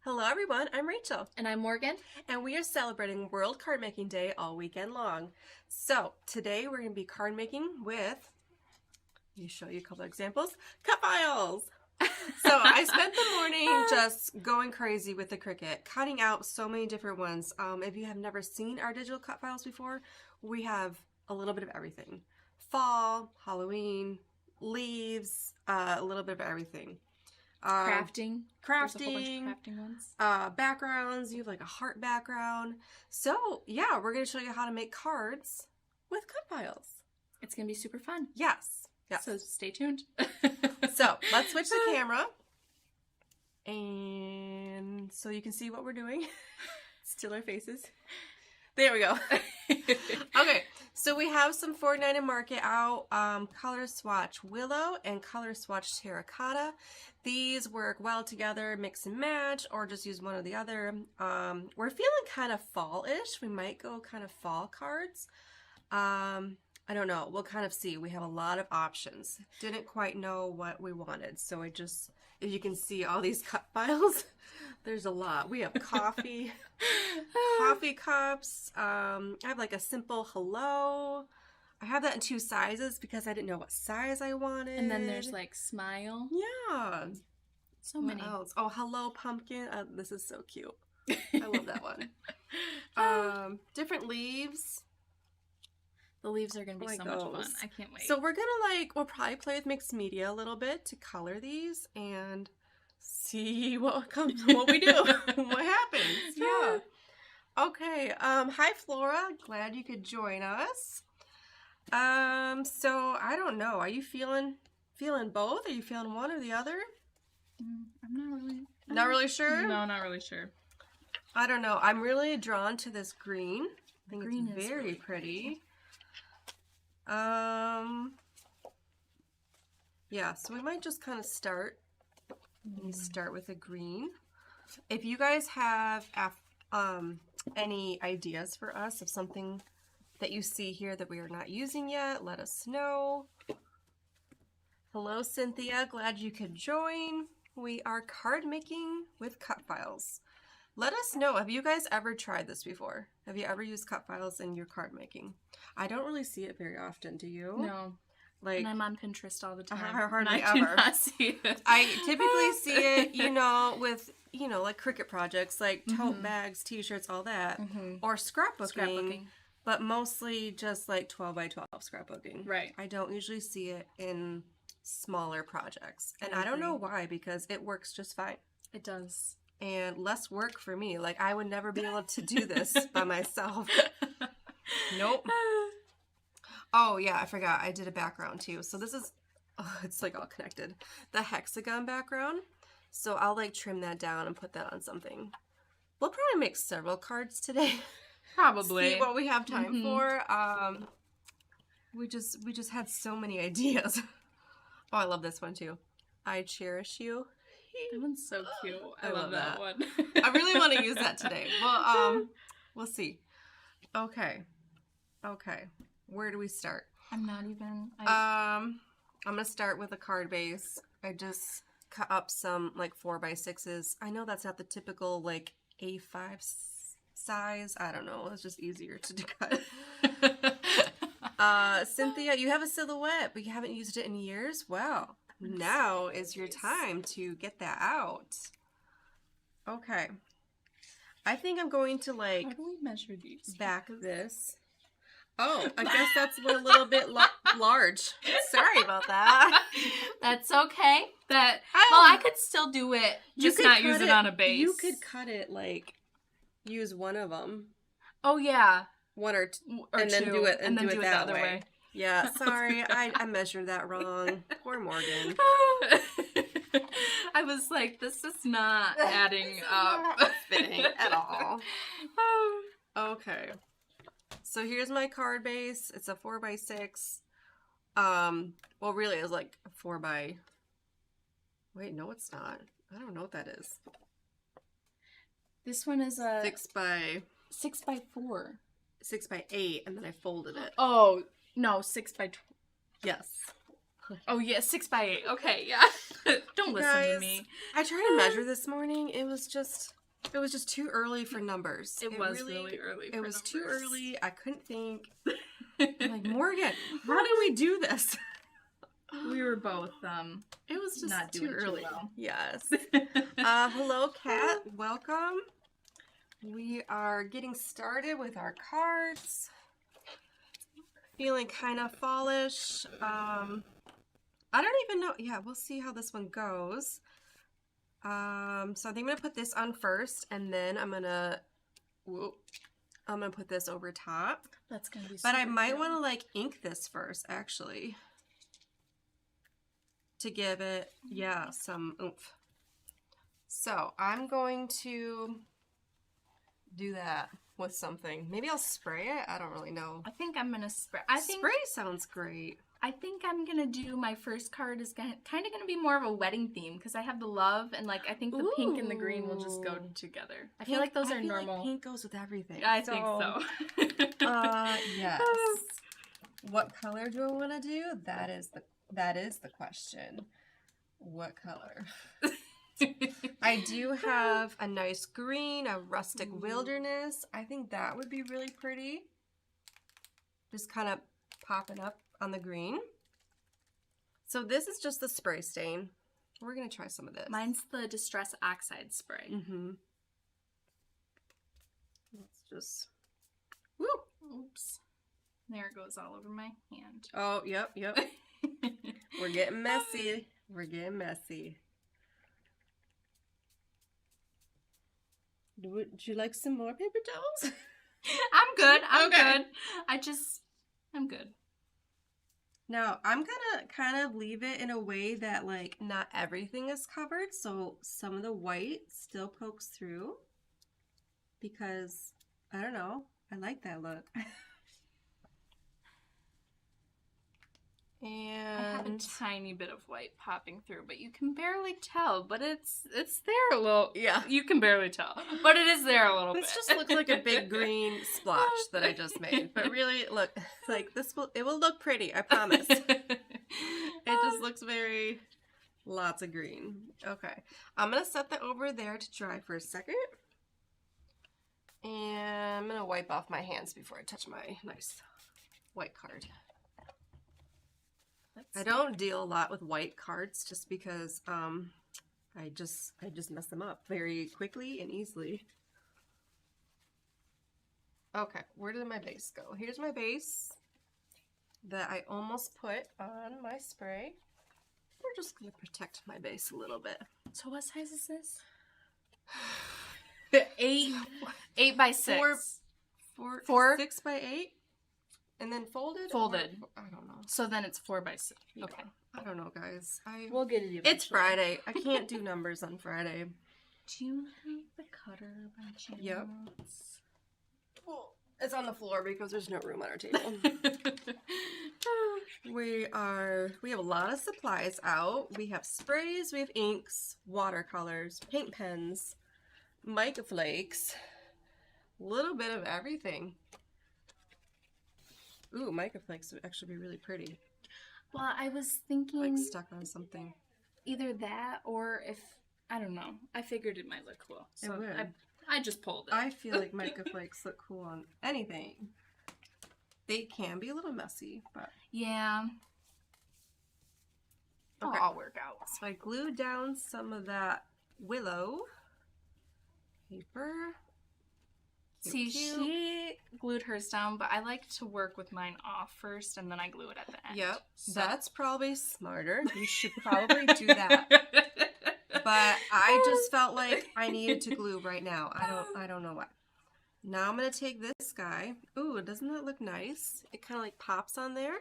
Hello everyone, I'm Rachel, And I'm Morgan. and we are celebrating World Card Making Day all weekend long. So today we're going to be card making with, let me show you a couple of examples, cut files. So I spent the morning just going crazy with the Cricut, cutting out so many different ones. If you have never seen our digital cut files before, we have a little bit of everything. Fall, Halloween, leaves, a little bit of everything. Crafting. There's a whole bunch of Crafting, crafting ones. backgrounds. You have like a heart background. So yeah, we're going to show you how to make cards with cut files. It's going to be super fun. Yes. Yes. So stay tuned. So let's switch the camera. And so you can see what we're doing. Still our faces. There we go. Okay, so we have some 49 Market out, Color Swatch Willow and Color Swatch Terracotta. These work well together, mix and match, or just use one or the other. We're feeling kind of fall-ish. We might go kind of fall cards. I don't know. We'll kind of see. We have a lot of options. Didn't quite know what we wanted, so I just, if you can see all these cut files, there's a lot. We have coffee, coffee cups. I have like a simple hello. I have that in 2 sizes because I didn't know what size I wanted. And then there's like smile. Yeah. So What many. else? Oh, hello pumpkin. This is so cute. I love that one. Different leaves. The leaves are going to be so much fun. those. I can't wait. So we're gonna we'll probably play with mixed media a little bit to color these and see what we do, what happens. Yeah. Okay. Hi Flora. Glad you could join us. So I don't know. Are you feeling both? Are you feeling one or the other? I'm not really. Not really sure. No, not really sure. I don't know. I'm really drawn to this green. I think Green it's is very really pretty. Yeah, so we might just kind of start. Let me start with a green. If you guys have any ideas for us of something that you see here that we are not using yet, let us know. Hello, Cynthia. Glad you could join. We are card making with cut files. Let us know. Have you guys ever tried this before? Have you ever used cut files in your card making? I don't really see it very often. Do you? No. Like, And I'm on Pinterest all the time. hardly and I do ever. not see it. I typically see it, with, like Cricut projects, like tote bags, t-shirts, all that. Or scrapbooking. But mostly just like 12 by 12 scrapbooking. Right. I don't usually see it in smaller projects. And I I don't know agree. why, because it works just fine. It does. And less work for me. Like, I would never be able to do this by myself. Nope. Oh, yeah, I forgot. I did a background, too. So this is, it's like all connected. The hexagon background. So I'll like trim that down and put that on something. We'll probably make several cards today. Probably. See what we have time for. We just had so many ideas. Oh, I love this one too. I cherish you. That one's so cute. I love that. that one. I really want to use that today. Well, we'll see. Okay. Where do we start? I'm not even. I'm gonna start with a card base. I just cut up some like 4x6s. I know that's not the typical like A5 size. I don't know. It's just easier to cut. Cynthia, you have a silhouette, but you haven't used it in years. Well, now is your time to get that out. Okay. I think I'm going to like How do we measure these? back this. Oh, I guess that's a little bit large. Sorry about that. That's okay. Well, I could still do it. You Just could not cut use it on a base. You could cut it like use one of them, Oh yeah. one or Then do it and then do it the that other way. Yeah, sorry, I measured that wrong. Poor Morgan. I was like, this is not adding up. Fitting at all. Okay. So here's my card base. It's a 4x6. Well, really, it's like a 4x. Wait, no, it's not. I don't know what that is. This one is a 6x4. 6x4. 6x8, and then I folded it. Oh no, 6x12. Yes. Oh yeah, 6 by 8. Okay, yeah. Don't listen Guys, to me. I tried to measure this morning. It was just too early for numbers. It was really early. It was too early. I couldn't think. I'm like, Morgan, how did we do this? We were both It was just not too doing early. too well. Yes. Hello, Kat. Welcome. We are getting started with our cards. Feeling kind of fallish. I don't even know. Yeah, we'll see how this one goes. So I think I'm gonna put this on first, and then I'm gonna put this over top. That's gonna be. But I might want to like ink this first, actually, to give it some oomph. So I'm going to do that with something. Maybe I'll spray it. I don't really know. I think I'm gonna spray. Spray sounds great. I think I'm gonna do my first card is kind of gonna be more of a wedding theme because I have the love and like I think the pink and the green will just go together. I feel like those are normal. Like pink goes with everything. I think so. Yes. What color do I want to do? That is the question. What color? I do have a nice green, a rustic wilderness. I think that would be really pretty. Just kind of popping up on the green. So this is just the spray stain. We're going to try some of this. Mine's the Distress Oxide spray. Mm-hmm. Let's just... Woo! Oops. There it goes all over my hand. Oh, yep. We're getting messy. We're getting messy. Would you like some more paper towels? I'm good. I'm Okay. good. I'm good. Now, I'm gonna kind of leave it in a way that like not everything is covered, so some of the white still pokes through because I don't know, I like that look. And I have a tiny bit of white popping through, but you can barely tell. But it's there a little. yeah, You can barely tell, but it is there a little bit. this just looks like a big green splotch that I just made. But really, look, like it will look pretty. I promise. It just looks very lots of green. Okay, I'm gonna set that over there to dry for a second, and I'm gonna wipe off my hands before I touch my nice white card. I don't deal a lot with white cards just because I just mess them up very quickly and easily. Okay, where did my base go? Here's my base that I almost put on my spray. We're just gonna protect my base a little bit. So what size is this? 8 by 6. Four? 6 by 8. And then folded? Folded. I don't know. So then it's 4 by 6. Okay. I don't know, guys. We'll get it eventually. It's Friday. I can't do numbers on Friday. Do you have the cutter by chance? Yep. Well, it's on the floor because there's no room on our table. We have a lot of supplies out. We have sprays, we have inks, watercolors, paint pens, mica flakes, a little bit of everything. Ooh, mica flakes would actually be really pretty. Well, I was thinking Like stuck on something. either that or if, I don't know. I figured it might look cool. So It would. I just pulled it. I feel like mica flakes look cool on anything. They can be a little messy, but... Yeah. Okay. It'll all work out. So I glued down some of that willow paper. See, Cute. she glued hers down, but I like to work with mine off first, and then I glue it at the end. Yep, So. that's probably smarter. You should probably do that. But I just felt like I needed to glue right now. I don't know why. Now I'm gonna take this guy. Ooh, doesn't that look nice? It kind of like pops on there.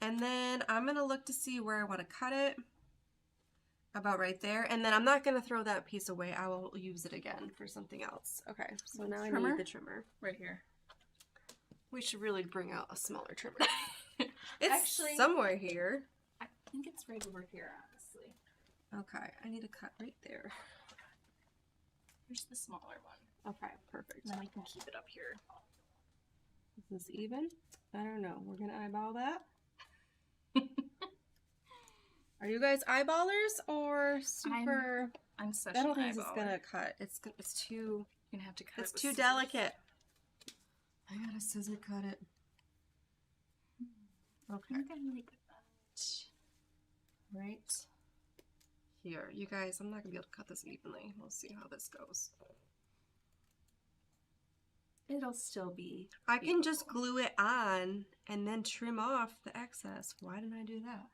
And then I'm gonna look to see where I want to cut it. About right there. And then I'm not gonna throw that piece away. I will use it again for something else. Okay, so now I need the trimmer. Right here. We should really bring out a smaller trimmer. It's Actually, somewhere here. I think it's right over here, honestly. Okay, I need to cut right there. Here's the smaller one. Okay, perfect. And then we can keep it up here. Is this even? I don't know. We're gonna eyeball that. Are you guys eyeballers or super? I'm such I don't an think it's eyeballer. gonna cut. It's too. You're gonna have to cut It's it with too scissors. delicate. I gotta scissor cut it. I Okay. think I like that. Right here. You guys, I'm not gonna be able to cut this evenly. We'll see how this goes. It'll still be. I can just glue it on and then trim off the excess. Why didn't I do that?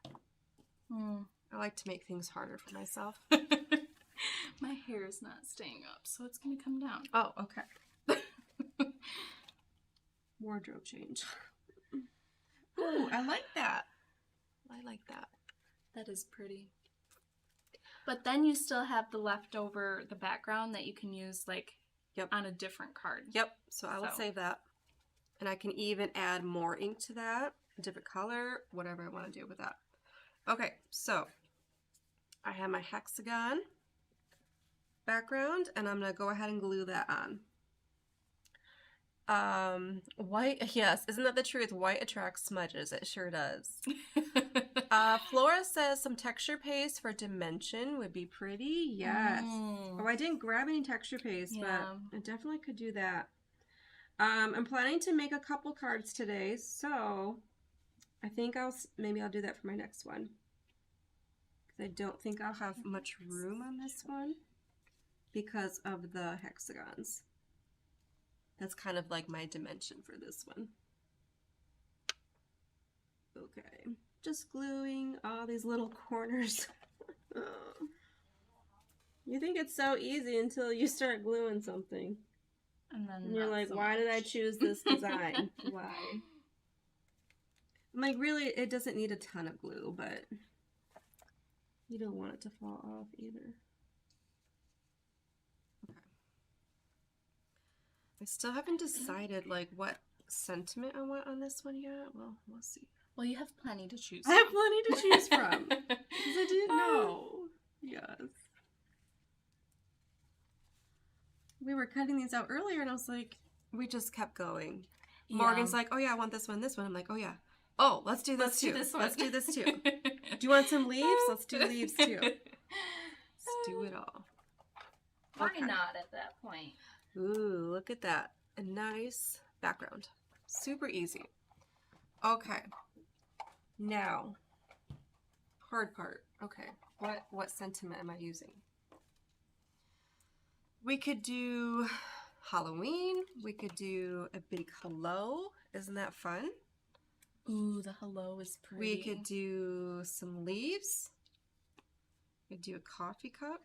I like to make things harder for myself. My hair is not staying up, so it's gonna come down. Oh, okay. Wardrobe change. Ooh, I like that. I like that. That is pretty. But then you still have the leftover, the background that you can use like on a different card. Yep, so I will save that. And I can even add more ink to that, a different color, whatever I want to do with that. Okay, so I have my hexagon background, and I'm going to go ahead and glue that on. White, yes, isn't that the truth? White attracts smudges. It sure does. Flora says some texture paste for dimension would be pretty. Yes. Oh, I didn't grab any texture paste, but I definitely could do that. I'm planning to make a couple cards today, so I think maybe I'll do that for my next one. Because I don't think I'll have much room on this one because of the hexagons. That's kind of like my dimension for this one. Okay, just gluing all these little corners. You think it's so easy until you start gluing something. And then you're like, why did I choose this design? Why? I'm like, really, it doesn't need a ton of glue, but you don't want it to fall off either. I still haven't decided like what sentiment I want on this one yet. Well, we'll see. Well, you have plenty to choose from. I have plenty to choose from. Because I didn't know. Yes. We were cutting these out earlier and I was like, we just kept going. Yeah. Morgan's like, oh yeah, I want this one, this one. I'm like, oh yeah. Oh, let's do this too. Let's do this too. Do you want some leaves? Let's do leaves too. Let's do it all. Why not at that point? Ooh, look at that. A nice background. Super easy. Okay. Now, hard part. Okay. What sentiment am I using? We could do Halloween. We could do a big hello. Isn't that fun? Ooh, the hello is pretty. We could do some leaves. We could do a coffee cup.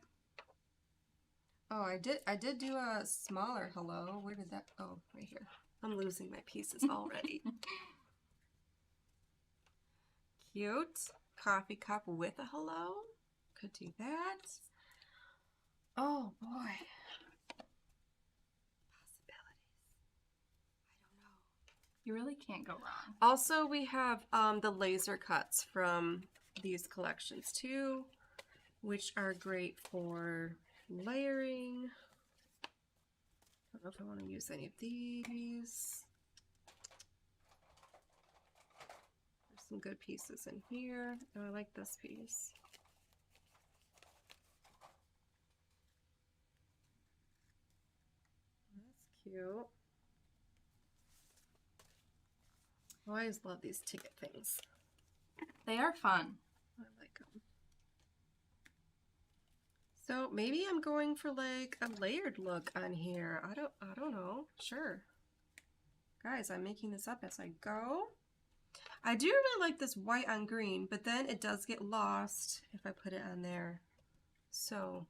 Oh, I did do a smaller hello. Where did that? Oh, right here. I'm losing my pieces already. Cute. Coffee cup with a hello. Could do that. Oh, boy. Possibilities. I don't know. You really can't go wrong. Also, we have the laser cuts from these collections, too, which are great for layering. I don't know if I want to use any of these. There's some good pieces in here. Oh, I like this piece. That's cute. I always love these ticket things. They are fun. I like them. So maybe I'm going for like a layered look on here. I don't know. Sure. Guys, I'm making this up as I go. I do really like this white on green, but then it does get lost if I put it on there. So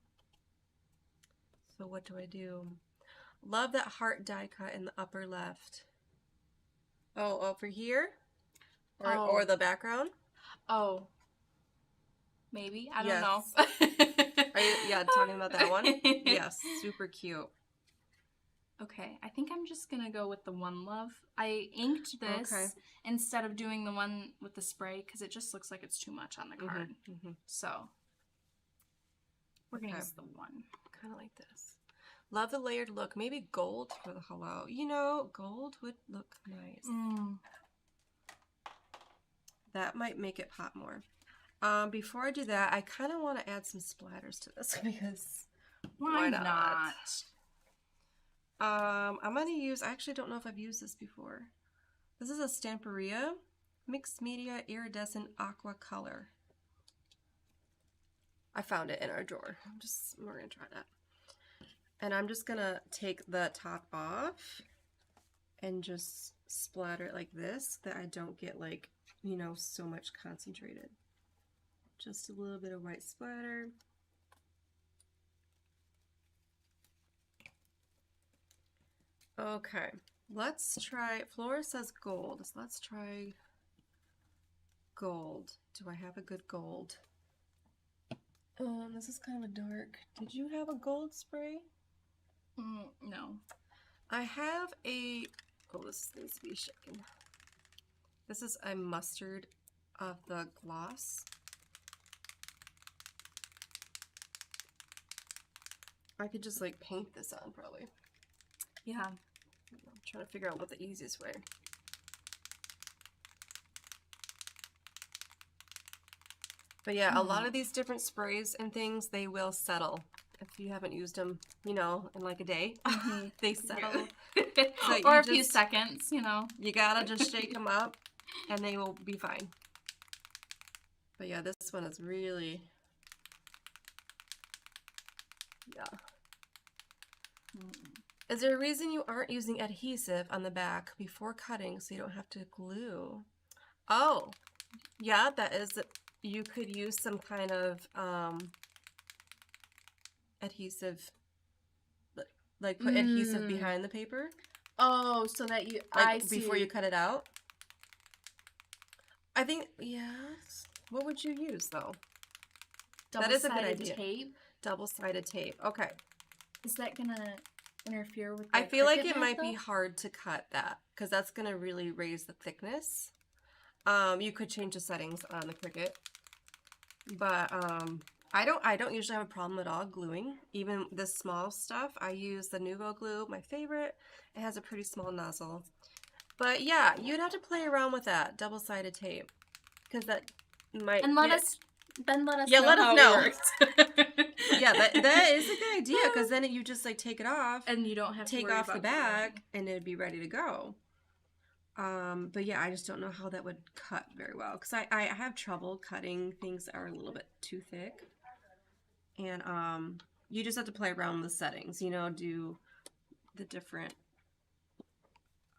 what do I do? Love that heart die cut in the upper left. Oh, over here? Or the background? Oh. Maybe. I don't Yes. know. Are you talking about that one? Yes, super cute. Okay, I think I'm just gonna go with the One Love. I inked this instead of doing the one with the spray because it just looks like it's too much on the card. So we're gonna use the one. Kind of like this. Love the layered look. Maybe gold for the hello. You know, gold would look nice. That might make it pop more. Before I do that, I kind of want to add some splatters to this because why not? I'm going to use, I actually don't know if I've used this before. This is a Stamperia Mixed Media Iridescent Aqua Color. I found it in our drawer. We're going to try that. And I'm just going to take the top off and just splatter it like this, that I don't get like, you know, so much concentrated. Just a little bit of white splatter. Okay, let's try, Flora says gold, so let's try gold. Do I have a good gold? This is kind of a dark. Did you have a gold spray? No. I have a, oh, this needs to be shaken. This is a mustard of the gloss. I could just like paint this on probably. Yeah. I'm trying to figure out what the easiest way. But yeah, a lot of these different sprays and things, they will settle. If you haven't used them, you know, in like a day, they settle. Or a few seconds, you know. You gotta just shake them up and they will be fine. But yeah, this one is really, yeah. Is there a reason you aren't using adhesive on the back before cutting so you don't have to glue? Oh, yeah, that is, you could use some kind of adhesive, like put adhesive behind the paper. Oh, so that you, like I see. Before you cut it out. I think, yes. What would you use though? That is a good idea. Tape? Double-sided tape. Okay. Is that gonna interfere with the I feel like it Cricut might though? be hard to cut that because that's gonna really raise the thickness. You could change the settings on the Cricut, but I don't usually have a problem at all gluing. Even this small stuff, I use the Nuvo glue, my favorite. It has a pretty small nozzle. But yeah, you'd have to play around with that double-sided tape because that might. And let us know. Yeah, let us know. It works. Yeah, that is a good idea because then you just like take it off and you don't have to take worry off the about back and it'd be ready to go. But yeah, I just don't know how that would cut very well because I have trouble cutting things that are a little bit too thick. And you just have to play around with the settings, you know, do the different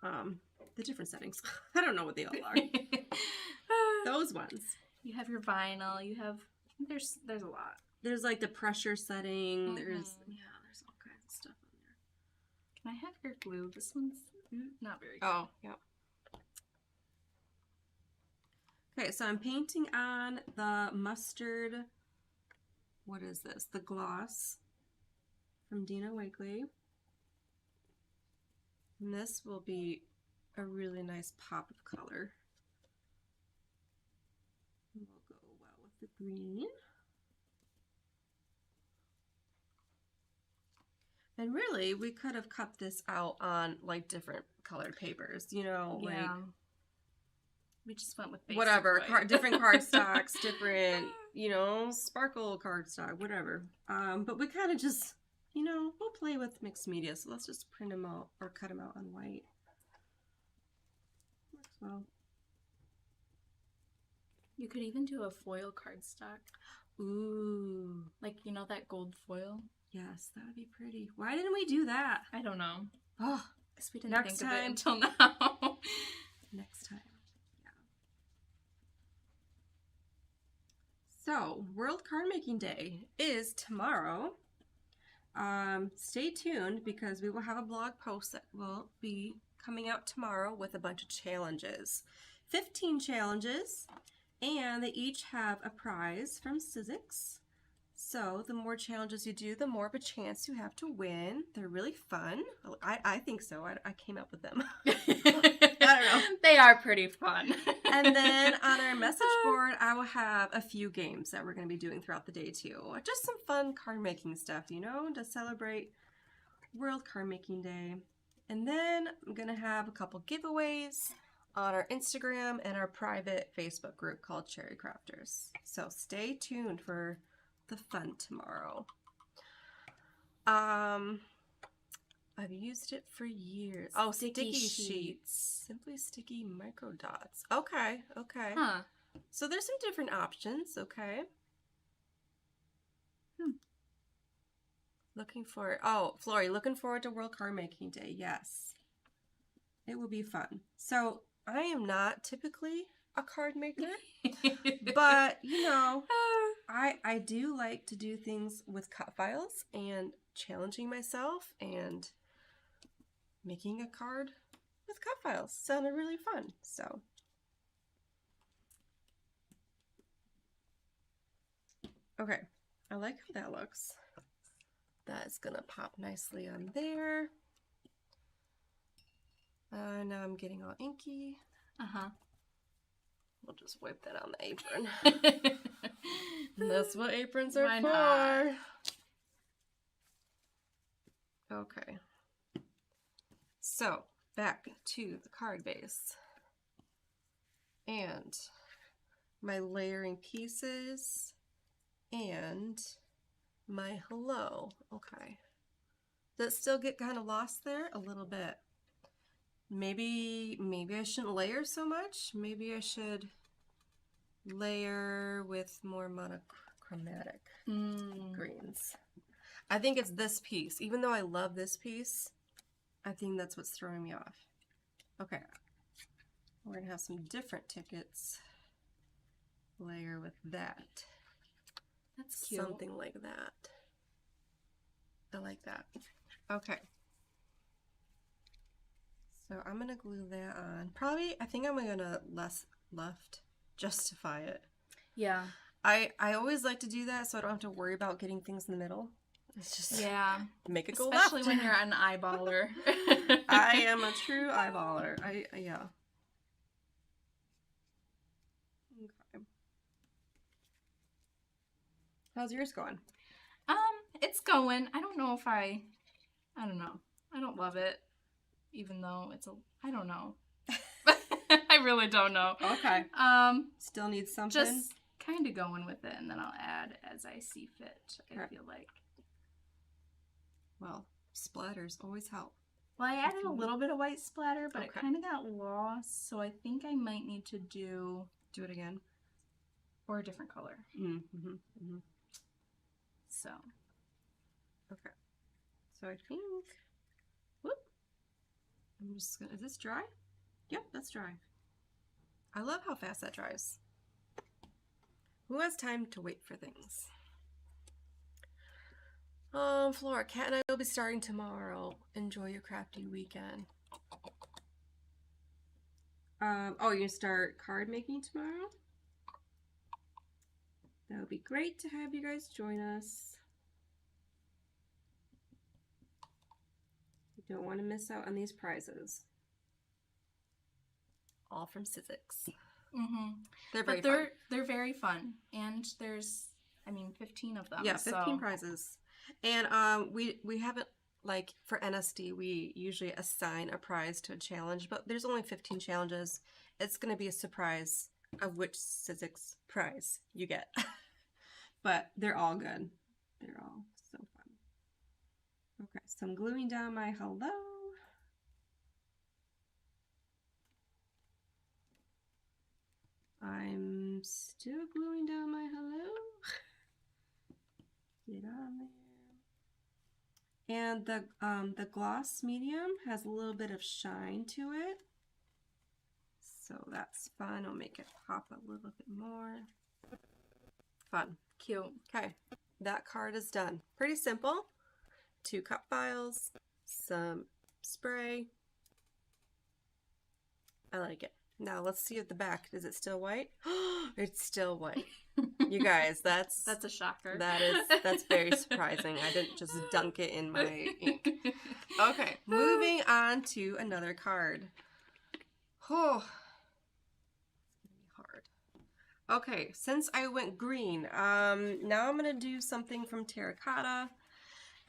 settings. I don't know what they all are. Those ones. You have your vinyl, you have, there's a lot. There's like the pressure setting, there's all kinds of stuff on there. Can I have your glue? This one's not very good. Oh, yeah. Okay, so I'm painting on the mustard, what is this? The gloss from Dina Wakley. And this will be a really nice pop of color. Will go well with the green. And really, we could have cut this out on like different colored papers, you know, like we just went with basic whatever, different cardstocks, different, you know, sparkle cardstock, whatever. But we kind of just, you know, we'll play with mixed media, so let's just print them out or cut them out on white. Works well. You could even do a foil cardstock. Ooh. Like, you know, that gold foil? Yes, that would be pretty. Why didn't we do that? I don't know. Oh, because we didn't think of it until now. Next time. Yeah. So, World Card Making Day is tomorrow. Stay tuned because we will have a blog post that will be coming out tomorrow with a bunch of challenges. 15 challenges, and they each have a prize from Sizzix. So the more challenges you do, the more of a chance you have to win. They're really fun. I think so. I came up with them. I don't know. They are pretty fun. And then on our message board, I will have a few games that we're going to be doing throughout the day too. Just some fun card making stuff, you know, to celebrate World Card Making Day. And then I'm going to have a couple giveaways on our Instagram and our private Facebook group called Cherry Crafters. So stay tuned for the fun tomorrow. I've used it for years. Oh, sticky sheets. Simply Sticky Micro Dots. Okay, okay. Huh. So there's some different options, okay. Looking forward. Oh, Flory, looking forward to World Card Making Day. Yes. It will be fun. So I am not typically a card maker, but you know, I do like to do things with cut files and challenging myself, and making a card with cut files sounded really fun. So okay, I like how that looks. That is gonna pop nicely on there. Now I'm getting all inky. We'll just wipe that on the apron. That's what aprons are Why for. not? Okay. So, back to the card base. And my layering pieces and my hello. Okay. Does it still get kind of lost there? A little bit. Maybe I shouldn't layer so much. Maybe I should layer with more monochromatic greens. I think it's this piece. Even though I love this piece, I think that's what's throwing me off. Okay. We're going to have some different tickets. Layer with that. That's cute. Something like that. I like that. Okay. So I'm going to glue that on. Probably, I think I'm going to left justify it. Yeah. I always like to do that so I don't have to worry about getting things in the middle. It's just make it go left. Especially when you're an eyeballer. I am a true eyeballer. Yeah. Okay. How's yours going? It's going. I don't know if I don't know. I don't love it. Even though I don't know. I really don't know. Okay. Still need something? Just kind of going with it, and then I'll add as I see fit, I feel like. Well, splatters always help. Well, I added a little bit of white splatter, but it kind of got lost, so I think I might need to do it again. Or a different color. So. Okay. So I think... Whoop. I'm just gonna... Is this dry? Yep, that's dry. I love how fast that dries. Who has time to wait for things? Flora, Kat and I will be starting tomorrow. Enjoy your crafty weekend. Oh, you're gonna start card making tomorrow? That would be great to have you guys join us. You don't want to miss out on these prizes. All from Sizzix. They're very fun. They're very fun, and there's 15 of them. Yeah, 15 prizes. And we haven't, like, for NSD, we usually assign a prize to a challenge, but there's only 15 challenges. It's going to be a surprise of which Sizzix prize you get. But they're all good. They're all so fun. Okay, so I'm gluing down my hello. I'm still gluing down my hello. Get on there. And the gloss medium has a little bit of shine to it. So that's fun. I'll make it pop a little bit more. Fun. Cute. Okay, that card is done. Pretty simple. 2 cut files, some spray. I like it. Now let's see at the back. Is it still white? It's still white. You guys, that's a shocker. That's very surprising. I didn't just dunk it in my ink. Okay, moving on to another card. Oh, it's gonna be hard. Okay, since I went green, now I'm gonna do something from terracotta.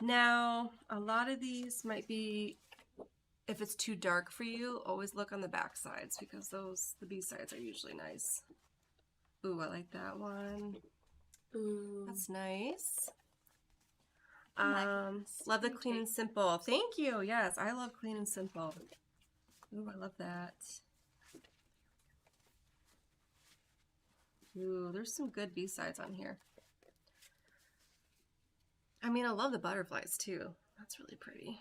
Now, a lot of these might be if it's too dark for you, always look on the back sides because the B sides are usually nice. Ooh, I like that one. Ooh. That's nice. Like Love the clean and simple. Thank you. Yes, I love clean and simple. Ooh, I love that. Ooh, there's some good B-sides on here. I mean, I love the butterflies too. That's really pretty.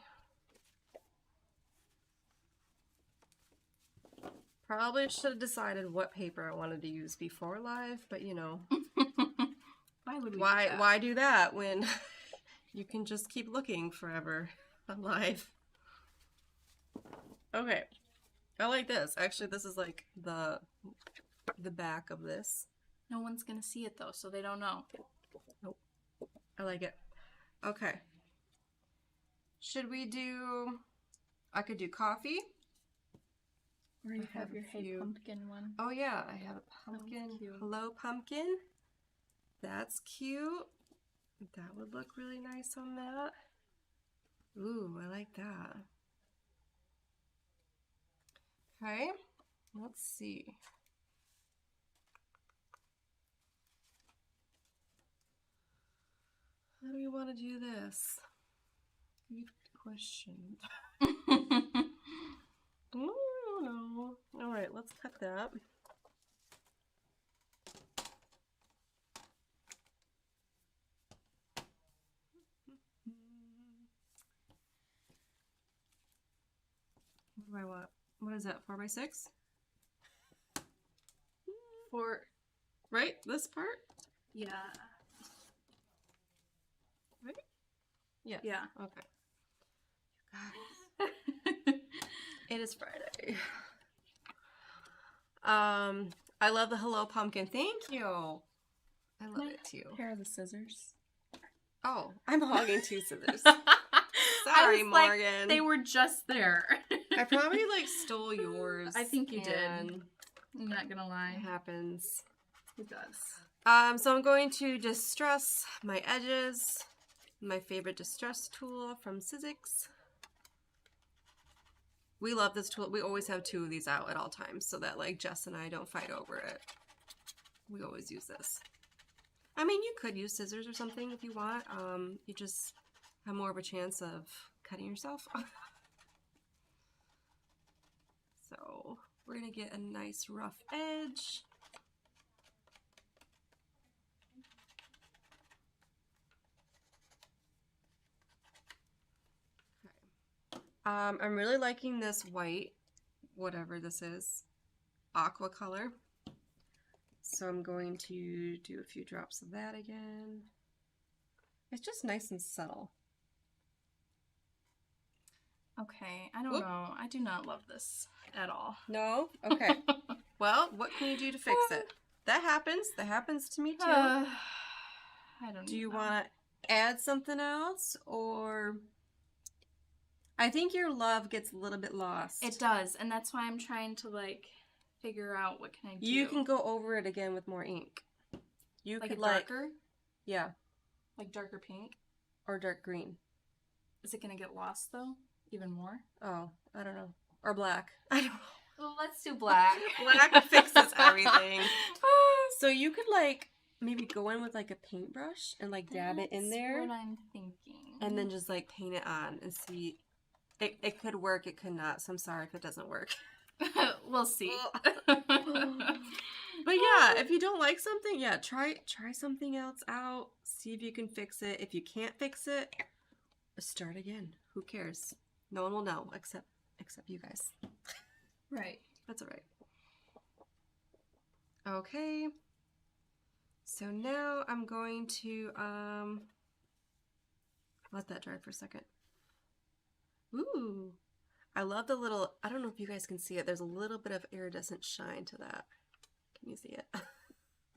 Probably should have decided what paper I wanted to use before live, but you know. Why would we why do that when you can just keep looking forever on live? Okay. I like this. Actually, this is like the back of this. No one's gonna see it though, so they don't know. Nope. I like it. Okay. Should we do... I could do coffee. Or you have your Hey Pumpkin one. Oh yeah, I have a pumpkin. Oh, Hello Pumpkin. That's cute. That would look really nice on that. Ooh, I like that. Okay, let's see. How do we want to do this? Good question. I don't know. All right, let's cut that. What do I want? What is that, 4x6? 4. Right? This part? Yeah. Right? Yeah. Yeah. Okay. It is Friday. I love the Hello Pumpkin. Thank you. I love it too. Pair of the scissors. Oh, I'm hogging 2 scissors. Sorry, Morgan. Like, they were just there. I probably like stole yours. I think you did. I'm not gonna lie. It happens. It does. So I'm going to distress my edges. My favorite distress tool from Sizzix. We love this tool. We always have 2 of these out at all times so that like Jess and I don't fight over it. We always use this. I mean, you could use scissors or something if you want. You just have more of a chance of cutting yourself. So we're gonna get a nice rough edge. I'm really liking this white, whatever this is, aqua color. So I'm going to do a few drops of that again. It's just nice and subtle. Okay, I don't know. I do not love this at all. No? Okay. Well, what can you do to fix it? That happens. That happens to me too. I don't know. Do you want to add something else or... I think your love gets a little bit lost. It does, and that's why I'm trying to like figure out what can I do. You can go over it again with more ink. You like could a darker? Yeah. Like darker pink? Or dark green. Is it gonna get lost though? Even more? Oh, I don't know. Or black. I don't know. Well, let's do black. Black fixes everything. So you could like maybe go in with like a paintbrush and like dab it in there. That's what I'm thinking. And then just like paint it on and see. It could work, it could not. So I'm sorry if it doesn't work. We'll see. But yeah, if you don't like something, yeah, try something else out. See if you can fix it. If you can't fix it, start again. Who cares? No one will know except you guys. Right. That's all right. Okay. So now I'm going to let that dry for a second. Ooh. I love the little, I don't know if you guys can see it. There's a little bit of iridescent shine to that. Can you see it?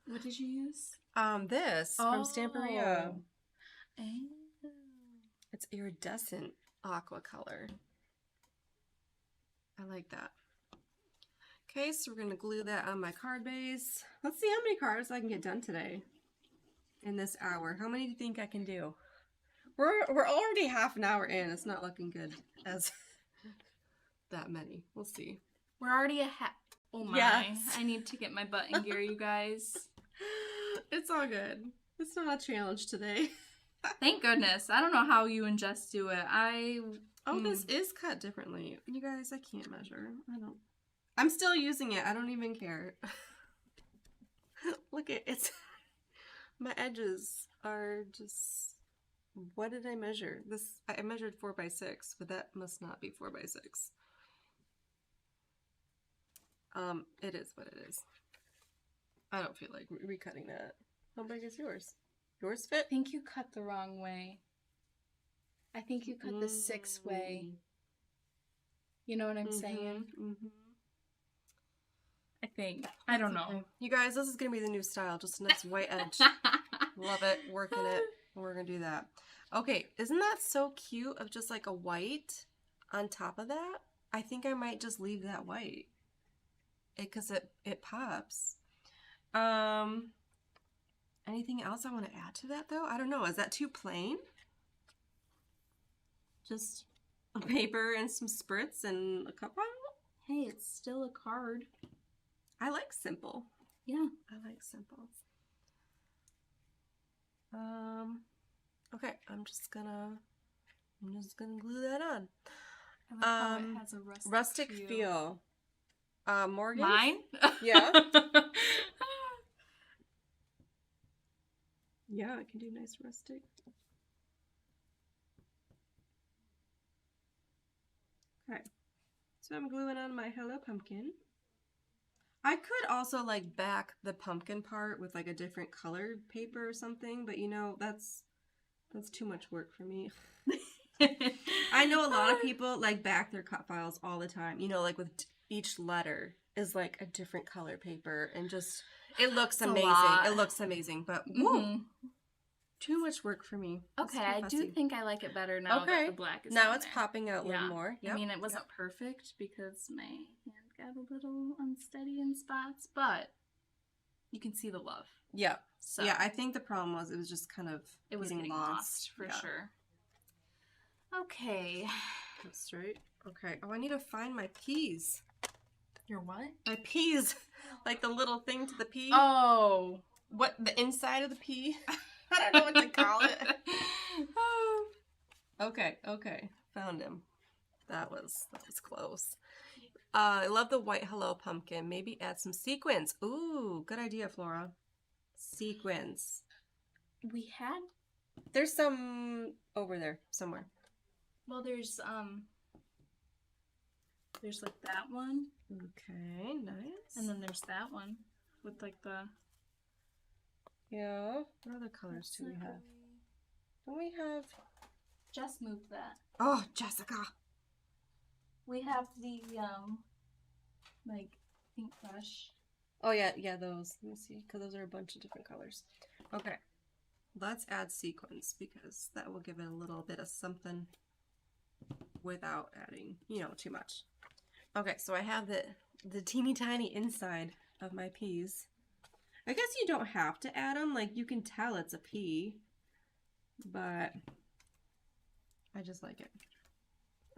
What did you use? This from Stamperia. Oh. It's iridescent aqua color. I like that. Okay, so we're going to glue that on my card base. Let's see how many cards I can get done today in this hour. How many do you think I can do? We're already half an hour in. It's not looking good as that many. We'll see. We're already ahead. Oh my. Yes. I need to get my butt in gear, you guys. It's all good. It's not a challenge today. Thank goodness. I don't know how you and Jess do it. This is cut differently. You guys, I can't measure. I'm still using it. I don't even care. Look at it's my edges are just, what did I measure? I measured 4x6, but that must not be 4x6. It is what it is. I don't feel like recutting that. How big is yours? Yours fit? I think you cut the wrong way. I think you cut the 6 way. You know what I'm saying? Mm-hmm. I think. I don't know. Okay. You guys, this is going to be the new style. Just a nice white edge. Love it. Working it. We're going to do that. Okay. Isn't that so cute of just like a white on top of that? I think I might just leave that white. Because it pops. Anything else I want to add to that though? I don't know. Is that too plain? Just a paper and some spritz and a cup bottle? Hey, it's still a card. I like simple. Yeah. I like simple. Okay, I'm just gonna glue that on. I like how it has a rustic feel. Morgan? Mine? Yeah. Yeah, I can do nice rustic. Okay, so I'm gluing on my Hello Pumpkin. I could also like back the pumpkin part with like a different colored paper or something, but you know, that's too much work for me. I know a lot of people like back their cut files all the time, you know, like with each letter is like a different color paper and just, it looks amazing. It looks amazing, but whoa, too much work for me. Okay, I do think I like it better now that the black is now it's popping out a little more. Yep. I mean, it wasn't perfect because my hand got a little unsteady in spots, but you can see the love. Yeah. So yeah, I think the problem was it was just kind of getting lost for sure. Okay. That's straight. Okay. Oh, I need to find my peas. Your what? My peas. Like the little thing to the pea. Oh. What, the inside of the pea? I don't know what to call it. Okay. Found him. That was close. I love the white Hello Pumpkin. Maybe add some sequins. Ooh, good idea, Flora. Sequins. There's some over there somewhere. Well, there's like that one. Okay, nice. And then there's that one with like the... Yeah. What other colors do we have? Don't we have... Jess moved that. Oh, Jessica. We have the, like, pink brush. Oh, yeah, those. Let me see, because those are a bunch of different colors. Okay. Let's add sequins, because that will give it a little bit of something without adding, you know, too much. Okay, so I have the teeny tiny inside of my peas. I guess you don't have to add them. Like, you can tell it's a pea, but I just like it.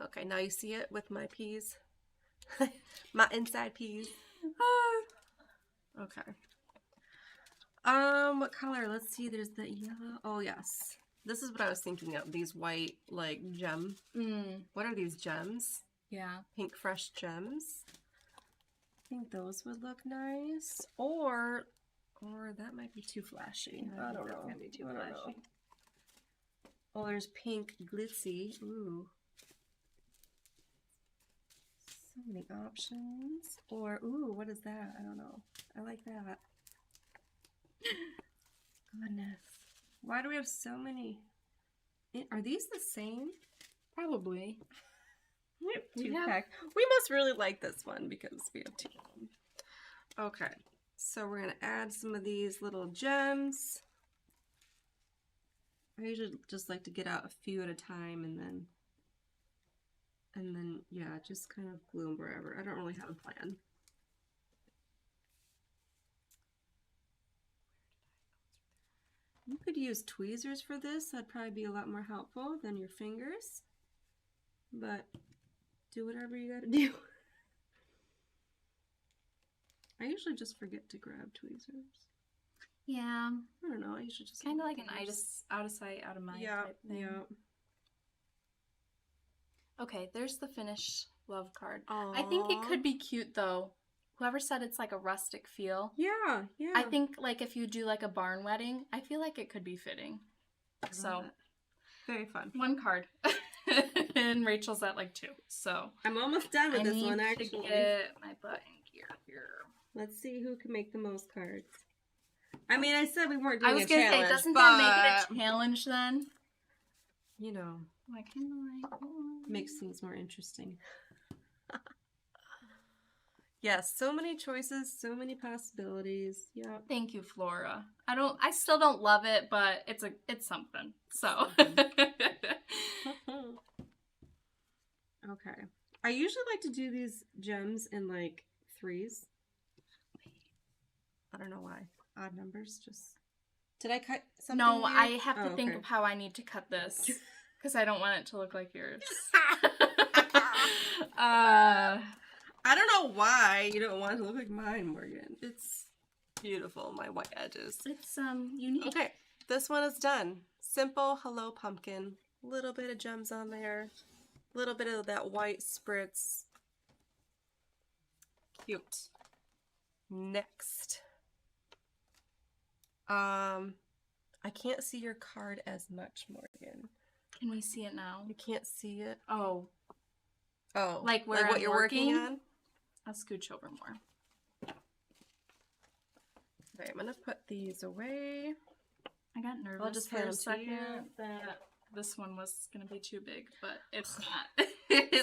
Okay, now you see it with my peas. My inside peas. Okay. What color? Let's see. There's the yellow. Oh, yes. This is what I was thinking of. These white, like, gem. What are these gems? Yeah. Pink fresh gems. I think those would look nice. Or that might be too flashy. I don't know. That'd be too flashy. Oh, there's pink glitzy. Ooh. So many options. Or, ooh, what is that? I don't know. I like that. Goodness. Why do we have so many? Are these the same? Probably. We have two pack. We must really like this one because we have two of them. Okay. So we're going to add some of these little gems. I usually just like to get out a few at a time and then yeah, just kind of glue them wherever. I don't really have a plan. You could use tweezers for this. That'd probably be a lot more helpful than your fingers. But do whatever you gotta do. I usually just forget to grab tweezers. Yeah. I don't know. I usually just kind of like an out of sight, out of mind type thing. Yeah. Okay, there's the finished love card. Aww. I think it could be cute though. Whoever said it's like a rustic feel. Yeah. I think like if you do like a barn wedding, I feel like it could be fitting. So very fun. One card. And Rachel's at like 2. So I'm almost done with this one actually. To get my butt in gear here. Let's see who can make the most cards. I mean, I said we weren't doing a challenge. I was gonna say, doesn't that make it a challenge then? You know, I kind of like makes things more interesting. Yes, so many choices, so many possibilities. Yeah. Thank you, Flora. I still don't love it, but it's something. So. Okay. I usually like to do these gems in like 3s. I don't know why. Odd numbers, just... Did I cut something? No, weird? I have to think of how I need to cut this. Because I don't want it to look like yours. I don't know why you don't want it to look like mine, Morgan. It's beautiful, my white edges. It's unique. Okay, this one is done. Simple Hello Pumpkin. Little bit of gems on there. Little bit of that white spritz. Cute. Next. I can't see your card as much, Morgan. Can we see it now? You can't see it? Oh. Like where what you're working on? I'll scooch over more. Okay, I'm gonna put these away. I got nervous I'll just for a second that this one was gonna be too big, but it's not.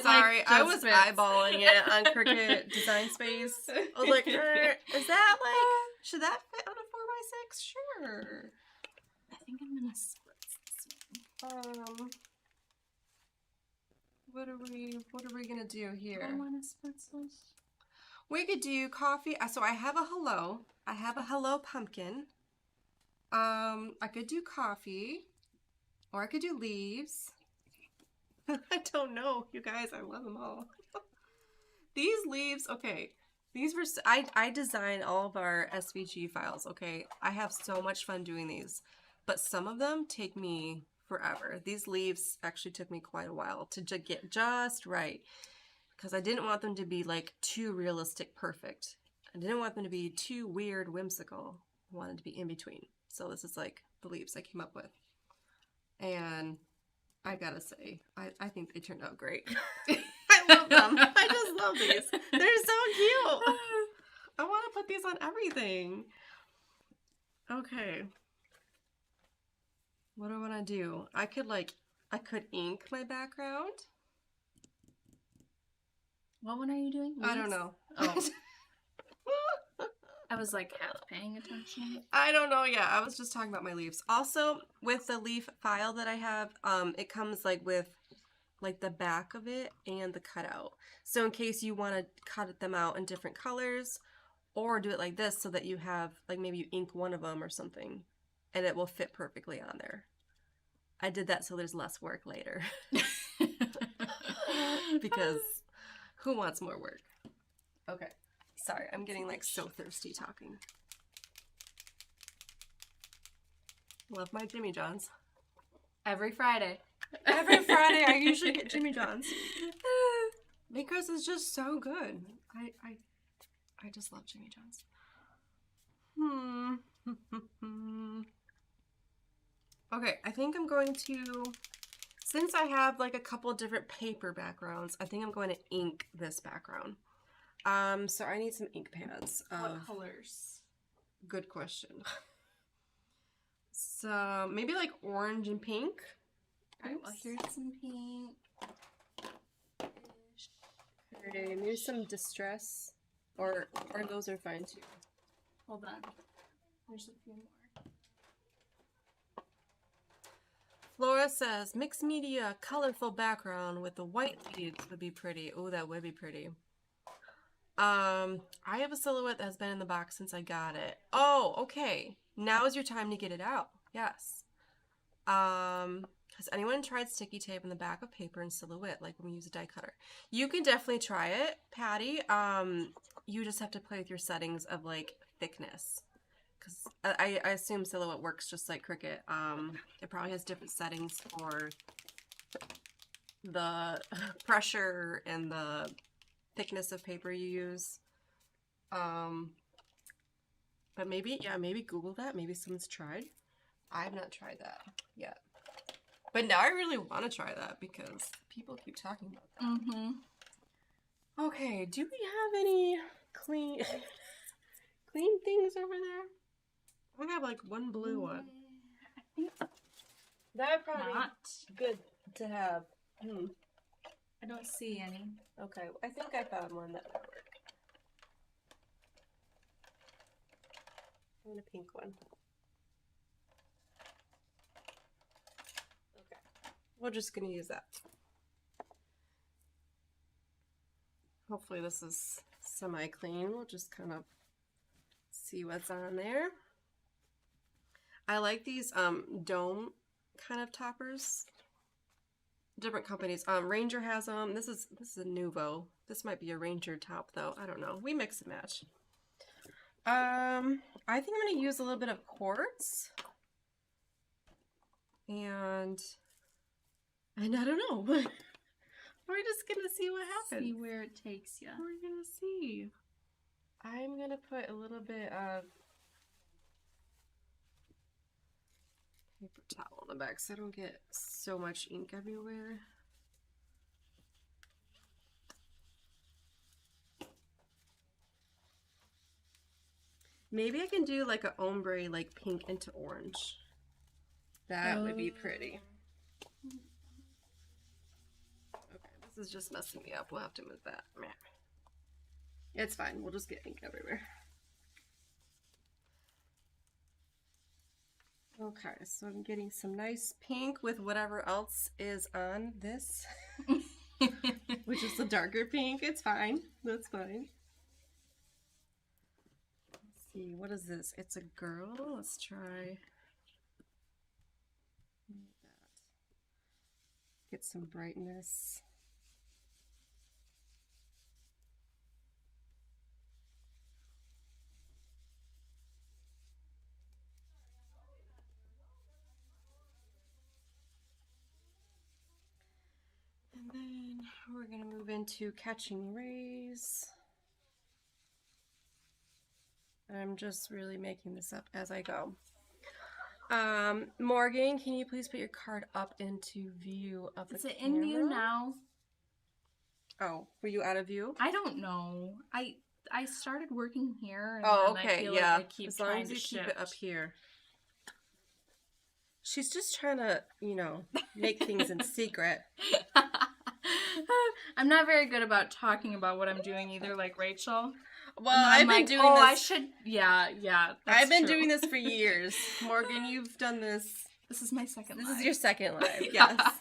Sorry, like I was fits. eyeballing it on Cricut Design Space. I was like, is that like, should that fit on a 4x6? Sure. I think I'm gonna split this one. What are we gonna do here? I wanna split this. We could do coffee. So I have a hello. I have a hello pumpkin. I could do coffee, or I could do leaves. I don't know, you guys. I love them all. These leaves, okay. These were I design all of our SVG files. Okay, I have so much fun doing these, but some of them take me forever. These leaves actually took me quite a while to get just right, because I didn't want them to be like too realistic perfect. I didn't want them to be too weird whimsical. I wanted to be in between. So this is like the leaves I came up with, and I gotta say, I think they turned out great. I love them. I just love these. They're so cute. I want to put these on everything. Okay. What do I want to do? I could ink my background. What one are you doing? Leaves? I don't know. Oh. I was like half paying attention. I don't know. Yeah, I was just talking about my leaves. Also, with the leaf file that I have, it comes like with like the back of it and the cutout. So in case you want to cut them out in different colors, or do it like this so that you have like maybe you ink one of them or something, and it will fit perfectly on there. I did that so there's less work later. Because who wants more work? Okay. Sorry, I'm getting like so thirsty talking. Love my Jimmy John's. Every Friday. Every Friday I usually get Jimmy John's. Because it's just so good. I just love Jimmy John's. Okay, I think I'm going to, since I have like a couple different paper backgrounds, I think I'm going to ink this background. So I need some ink pads. What colors? Good question. So maybe like orange and pink. Alright, well here's some pink. Okay, maybe some distress. Or those are fine too. Hold on. There's a few more. Flora says, mixed media, colorful background with the white leaves would be pretty. Oh, that would be pretty. I have a silhouette that has been in the box since I got it. Oh, okay. Now is your time to get it out. Yes. Because Has anyone tried sticky tape in the back of paper in silhouette, like when we use a die cutter? You can definitely try it, Patty. You just have to play with your settings of like thickness. Because I assume silhouette works just like Cricut. It probably has different settings for the pressure and the thickness of paper you use. But maybe Google that. Maybe someone's tried. I have not tried that yet. But now I really want to try that because people keep talking about that. Mm-hmm. Okay, do we have any clean things over there? I have like one blue one. I think That would probably not. be good to have. I don't see any. Okay, I think I found one that would work. And a pink one. Okay, we're just gonna use that. Hopefully this is semi-clean. We'll just kind of see what's on there. I like these dome kind of toppers. Different companies. Ranger has them. This is a Nuvo. This might be a Ranger top though. I don't know. We mix and match. I think I'm gonna use a little bit of quartz. And I don't know. We're just gonna see what happens. See where it takes you. We're gonna see. I'm gonna put a little bit of paper towel on the back so I don't get so much ink everywhere. Maybe I can do like an ombre, like pink into orange. That would be pretty. Okay, this is just messing me up. We'll have to move that. It's fine. We'll just get ink everywhere. Okay, so I'm getting some nice pink with whatever else is on this, which is the darker pink. It's fine. That's fine. Let's see. What is this? It's a girl. Let's try that. Get some brightness. And then we're going to move into Catching Rays. I'm just really making this up as I go. Morgan, can you please put your card up into view of the camera? Is it in view now? Oh, were you out of view? I don't know. I started working here. And oh, then okay, I feel yeah. Like I keep as long trying as you to keep shift. it up here. She's just trying to, you know, make things in secret. I'm not very good about talking about what I'm doing either, like Rachel. Well, I've been doing this. I should. Yeah. I've been doing this for years. Morgan, you've done this. This is my second live. This is your second live, Yeah. yes.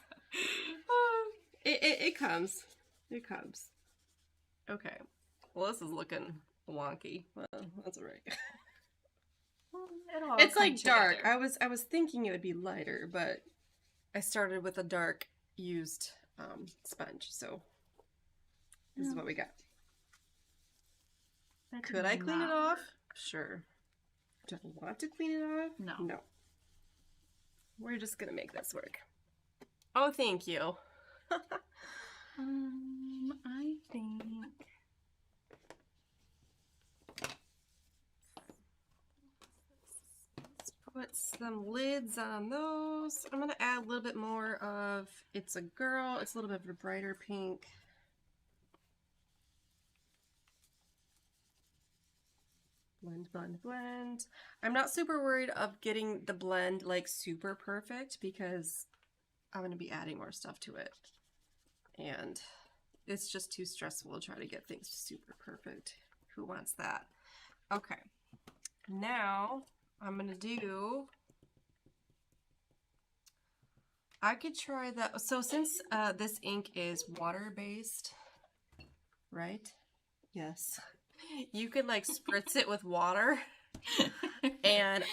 It comes. It comes. Okay. Well, this is looking wonky. Well, that's all right. It's like dark. Together. I was thinking it would be lighter, but I started with a dark used sponge, so this is what we got. Could I clean it off? Sure. Do I want to clean it off? No. No. We're just gonna make this work. Oh, thank you. I think. Let's put some lids on those. I'm gonna add a little bit more of It's a Girl. It's a little bit of a brighter pink. Blend, blend, blend. I'm not super worried of getting the blend like super perfect because I'm going to be adding more stuff to it. And it's just too stressful to try to get things super perfect. Who wants that? Okay. Now I'm going to do... I could try that. So since this ink is water-based, right? Yes. You could like spritz it with water and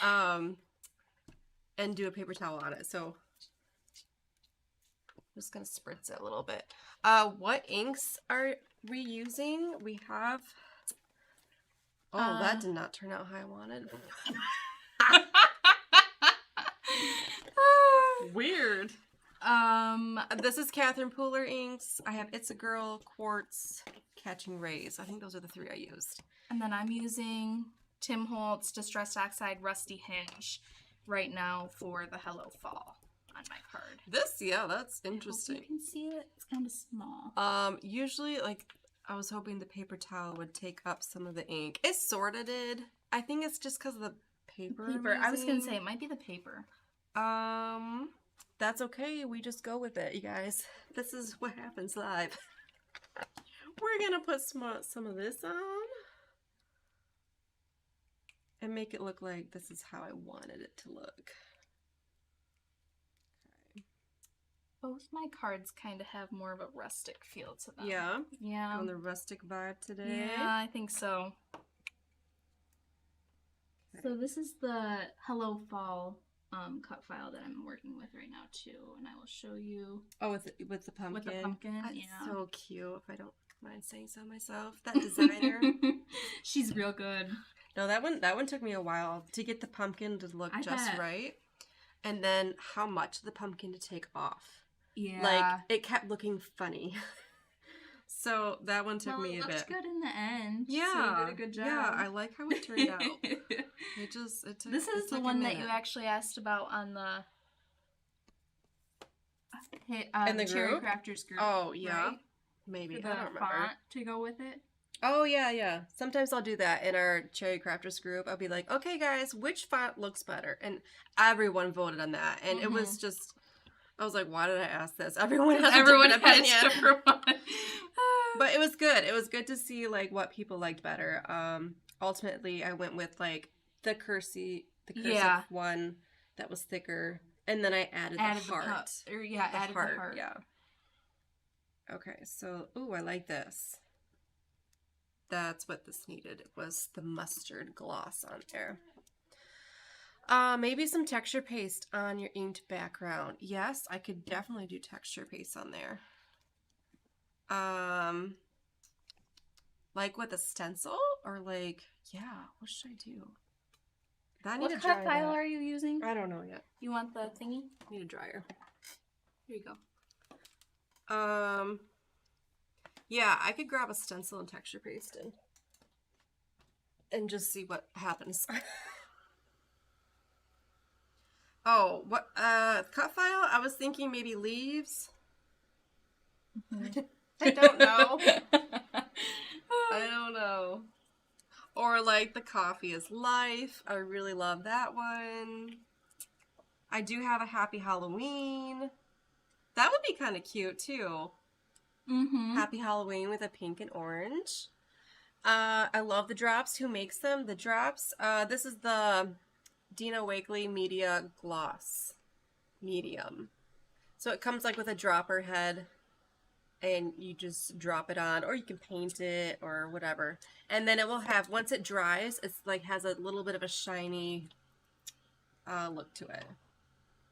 do a paper towel on it. So just gonna spritz it a little bit. What inks are we using? We have. Oh, that did not turn out how I wanted. Weird. This is Catherine Pooler inks. I have It's a Girl, Quartz, Catching Rays. I think those are the 3 I used. And then I'm using Tim Holtz Distressed Oxide Rusty Hinge right now for the Hello Fall on my card. That's interesting. You can see it. It's kind of small. Usually, like, I was hoping the paper towel would take up some of the ink. It sort of did. I think it's just because of the paper. I was gonna say it might be the paper. That's okay. We just go with it, you guys. This is what happens live. We're gonna put some of this on and make it look like this is how I wanted it to look. Okay. Both my cards kind of have more of a rustic feel to them. Yeah? Yeah. On the rustic vibe today? Yeah, I think so. Okay. So this is the Hello Fall cut file that I'm working with right now too, and I will show you. Oh, with the pumpkin. With the pumpkin, That's yeah. so cute. If I don't mind saying so myself, that designer. She's real good. No, that one took me a while to get the pumpkin to look just right, and then how much of the pumpkin to take off. Yeah, like it kept looking funny. So that one took me a bit. It looks good in the end. Yeah, so you did a good job. Yeah, I like how it turned out. This is the one that you actually asked about on the in the Cherry group? Crafters group. Oh yeah, right? maybe For I the don't remember. font to go with it. Oh yeah. Sometimes I'll do that in our Cherry Crafters group. I'll be like, okay guys, which font looks better? And everyone voted on that, and it was just. I was like, why did I ask this? Everyone has a different opinion. But it was good. It was good to see like what people liked better. Ultimately, I went with like the cursive one that was thicker, and then I added the heart. Added the heart. Yeah. Okay, so I like this. That's what this needed. It was the mustard gloss on there. Maybe some texture paste on your inked background. Yes, I could definitely do texture paste on there. Like with a stencil or like, what should I do? What cut file are you using? I don't know yet. You want the thingy? Need a dryer. Here you go. Yeah, I could grab a stencil and texture paste and just see what happens. Oh, what cut file? I was thinking maybe leaves. I don't know. I don't know. Or like the coffee is life. I really love that one. I do have a Happy Halloween. That would be kind of cute too. Happy Halloween with a pink and orange. I love the drops. Who makes them? The drops. This is the Dina Wakley Media Gloss Medium. So it comes like with a dropper head and you just drop it on, or you can paint it or whatever. And then it will have, once it dries, it's like has a little bit of a shiny look to it,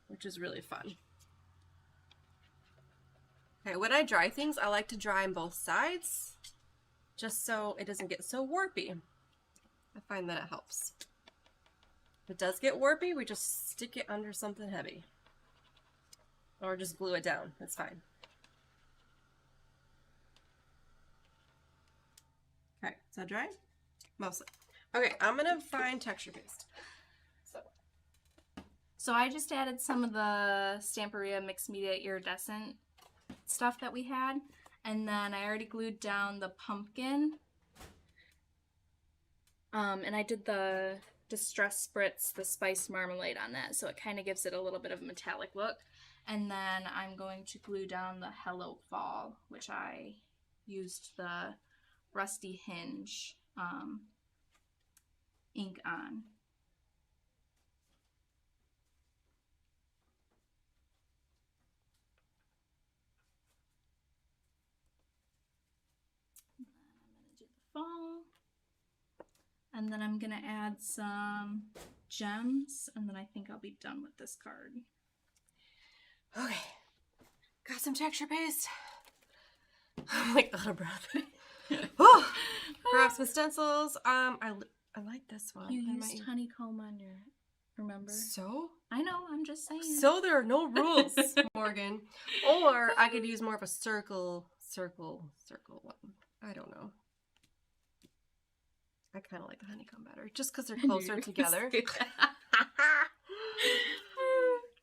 which is really fun. Okay, when I dry things, I like to dry on both sides just so it doesn't get so warpy. I find that it helps. If it does get warpy, we just stick it under something heavy. Or just glue it down. That's fine. Okay, is that dry? Mostly. Okay, I'm going to find texture paste. So I just added some of the Stamperia Mixed Media Iridescent stuff that we had. And then I already glued down the pumpkin. And I did the Distress Spritz, the Spice Marmalade on that, so it kind of gives it a little bit of a metallic look. And then I'm going to glue down the Hello Fall, which I used the Rusty Hinge ink on. And then I'm going to do the fall. And then I'm going to add some gems, and then I think I'll be done with this card. Okay. Got some texture paste. I'm like out of breath. Oh, grab some stencils. I like this one. You used honeycomb on your, remember? So? I know, I'm just saying. So there are no rules, Morgan. Or I could use more of a circle one. I don't know. I kind of like the honeycomb better, just because they're closer together.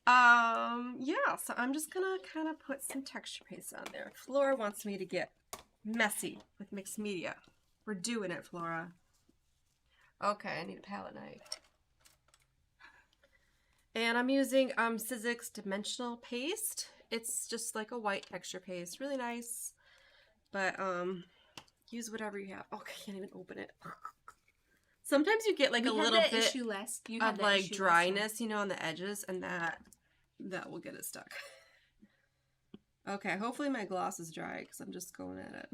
Yeah, so I'm just gonna kind of put some texture paste on there. Flora wants me to get messy with mixed media. We're doing it, Flora. Okay, I need a palette knife. And I'm using Sizzix Dimensional Paste. It's just like a white texture paste. Really nice. But use whatever you have. Oh, I can't even open it. Sometimes you get like a little bit of like dryness, you know, on the edges, and that will get it stuck. Okay, hopefully my gloss is dry because I'm just going at it.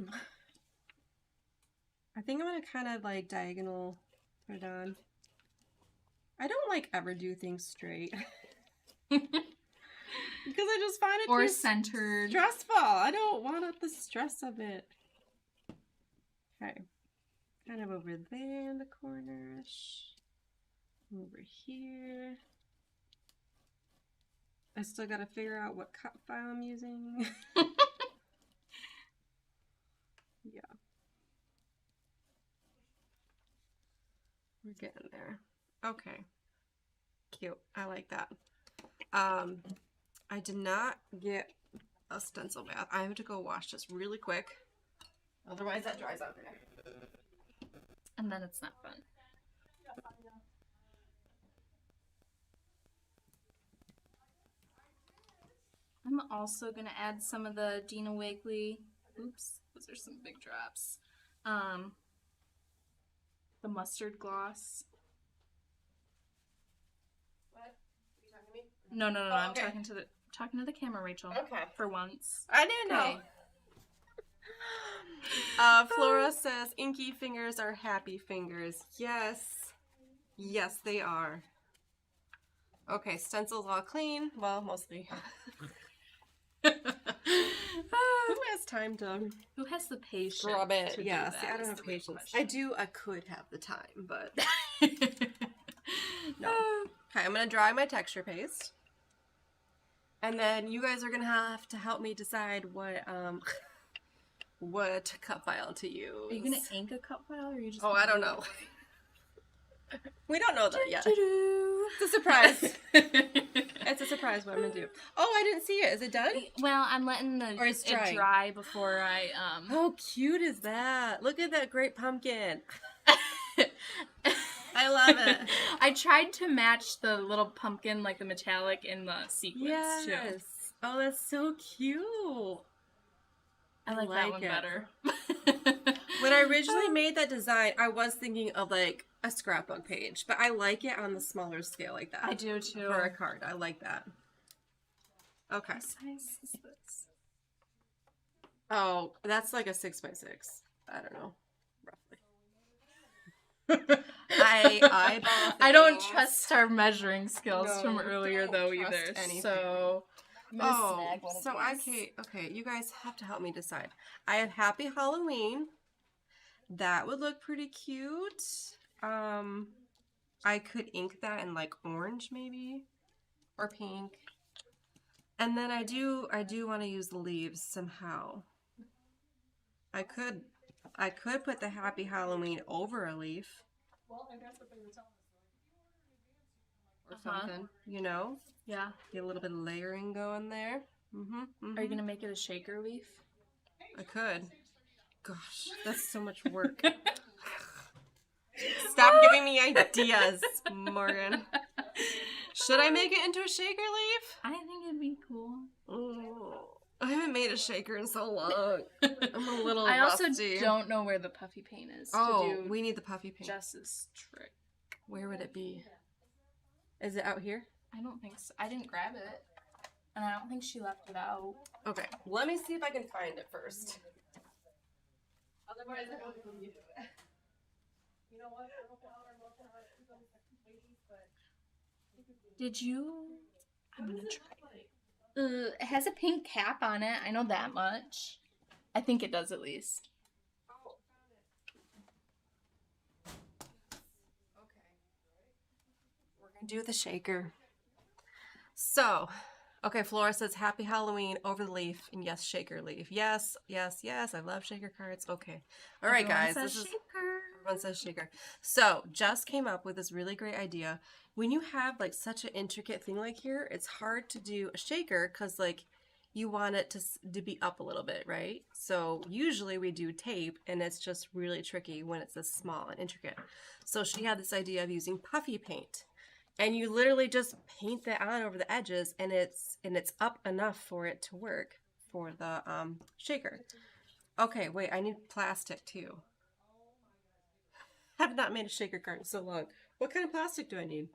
I think I'm gonna kind of like diagonal put it on. I don't like ever do things straight because I just find it or centered, stressful. I don't want the stress of it. Okay, kind of over there in the corners, over here. I still got to figure out what cut file I'm using. Yeah, we're getting there. Okay, cute. I like that. I did not get a stencil bath. I have to go wash this really quick. Otherwise that dries out there. And then it's not fun. I'm also going to add some of the Dina Wakley. Oops, those are some big drops. The mustard gloss. What? Are you talking to me? No. Oh, I'm okay. talking to the camera, Rachel. Okay. For once. I didn't know. Flora says, inky fingers are happy fingers. Yes. Yes, they are. Okay, stencils all clean. Well, mostly. Who has time to... Who has the patience scrub it? to Yeah, do that see, I don't is have the real patience. question. I could have the time, but... No. Okay, I'm going to dry my texture paste. And then you guys are going to have to help me decide what cut file to use. Are you going to ink a cut file, or are you just... Oh, I don't know. We don't know that yet. It's a surprise. It's a surprise what I'm going to do. Oh, I didn't see it. Is it done? Well, I'm letting it dry before I... How cute is that? Look at that great pumpkin. I love it. I tried to match the little pumpkin, like the metallic in the sequence, too. Yes. Oh, that's so cute. I like that one better. When I originally made that design, I was thinking of like a scrapbook page, but I like it on the smaller scale like that. I do too. For a card. I like that. Okay. What size is this? Oh, that's like a 6x6. I don't know. Roughly. I don't trust our measuring skills from earlier though either. Anything. So okay, you guys have to help me decide. I have Happy Halloween. That would look pretty cute. I could ink that in like orange maybe, or pink. And then I do want to use the leaves somehow. I could put the Happy Halloween over a leaf. Well, and that's what they were telling us. Or something, you know? Yeah. Get a little bit of layering going there. Are you going to make it a shaker leaf? I could. Gosh, that's so much work. Stop giving me ideas, Morgan. Should I make it into a shaker leaf? I think it'd be cool. Oh, I haven't made a shaker in so long. I'm a little I also rusty. don't know where the puffy paint is Oh, to do we need the puffy paint. Jess's trick. Where would it be? Is it out here? I don't think so. I didn't grab it. And I don't think she left it out. Okay, let me see if I can find it first. Otherwise, I don't believe it. You know what? I don't know how I love ladies, but Did you? I'm gonna try. It has a pink cap on it. I know that much. I think it does at least. Oh, found it. Okay. We're gonna do the shaker. So, okay, Flora says happy Halloween over the leaf, and yes, shaker leaf. Yes, yes, yes. I love shaker cards. Okay. All right, Everyone guys. says This is shaker. everyone says shaker. So, Jess came up with this really great idea. When you have like such an intricate thing like here, it's hard to do a shaker because like you want it to be up a little bit, right? So usually we do tape, and it's just really tricky when it's this small and intricate. So she had this idea of using puffy paint. And you literally just paint that on over the edges, and it's up enough for it to work for the shaker. Okay, wait, I need plastic too. I have not made a shaker card in so long. What kind of plastic do I need?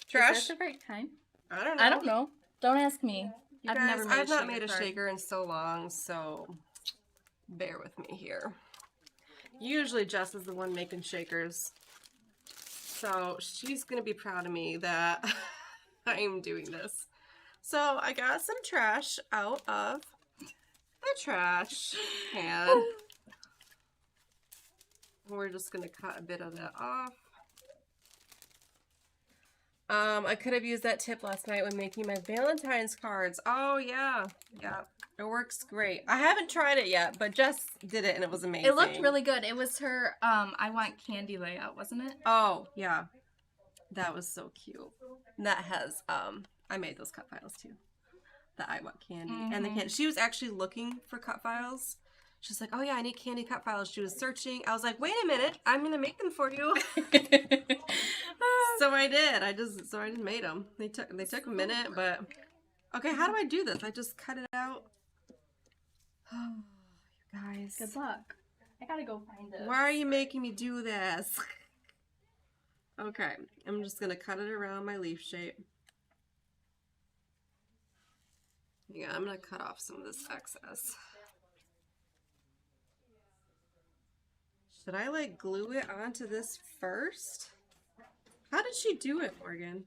Trash? Is that the right kind? I don't know. I don't know. Don't ask me. You guys, I've not made a shaker in so long, so bear with me here. Usually Jess is the one making shakers. So she's going to be proud of me that I'm doing this. So I got some trash out of the trash can. We're just going to cut a bit of that off. I could have used that tip last night when making my Valentine's cards. Oh, yeah. Yeah. It works great. I haven't tried it yet, but Jess did it and it was amazing. It looked really good. It was her I want candy layout, wasn't it? Oh, yeah. That was so cute. And that has, I made those cut files too. The I want candy. And the candy. She was actually looking for cut files. She's like, oh yeah, I need candy cut files. She was searching. I was like, wait a minute, I'm gonna make them for you. So I did. I just made them. They took a minute, but okay. How do I do this? I just cut it out. Oh, you guys. Good luck. I gotta go find it. Why are you making me do this? Okay, I'm just gonna cut it around my leaf shape. Yeah, I'm gonna cut off some of this excess. Should I like glue it onto this first? How did she do it, Morgan?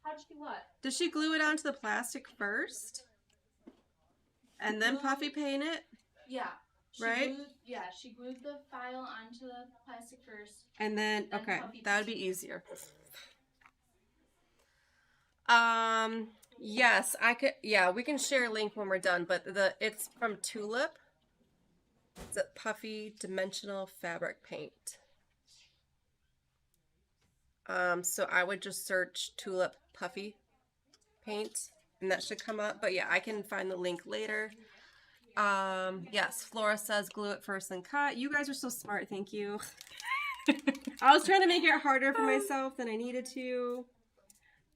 How'd she what? Did she glue it onto the plastic first? And then puffy paint it? Yeah. Right? She glued the file onto the plastic first. And then, okay, that would be easier. Yes, I could, yeah, we can share a link when we're done, but it's from Tulip. It's a puffy dimensional fabric paint. So I would just search Tulip puffy paint and that should come up. But yeah, I can find the link later. Yes, Flora says glue it first and cut. You guys are so smart, thank you. I was trying to make it harder for myself than I needed to.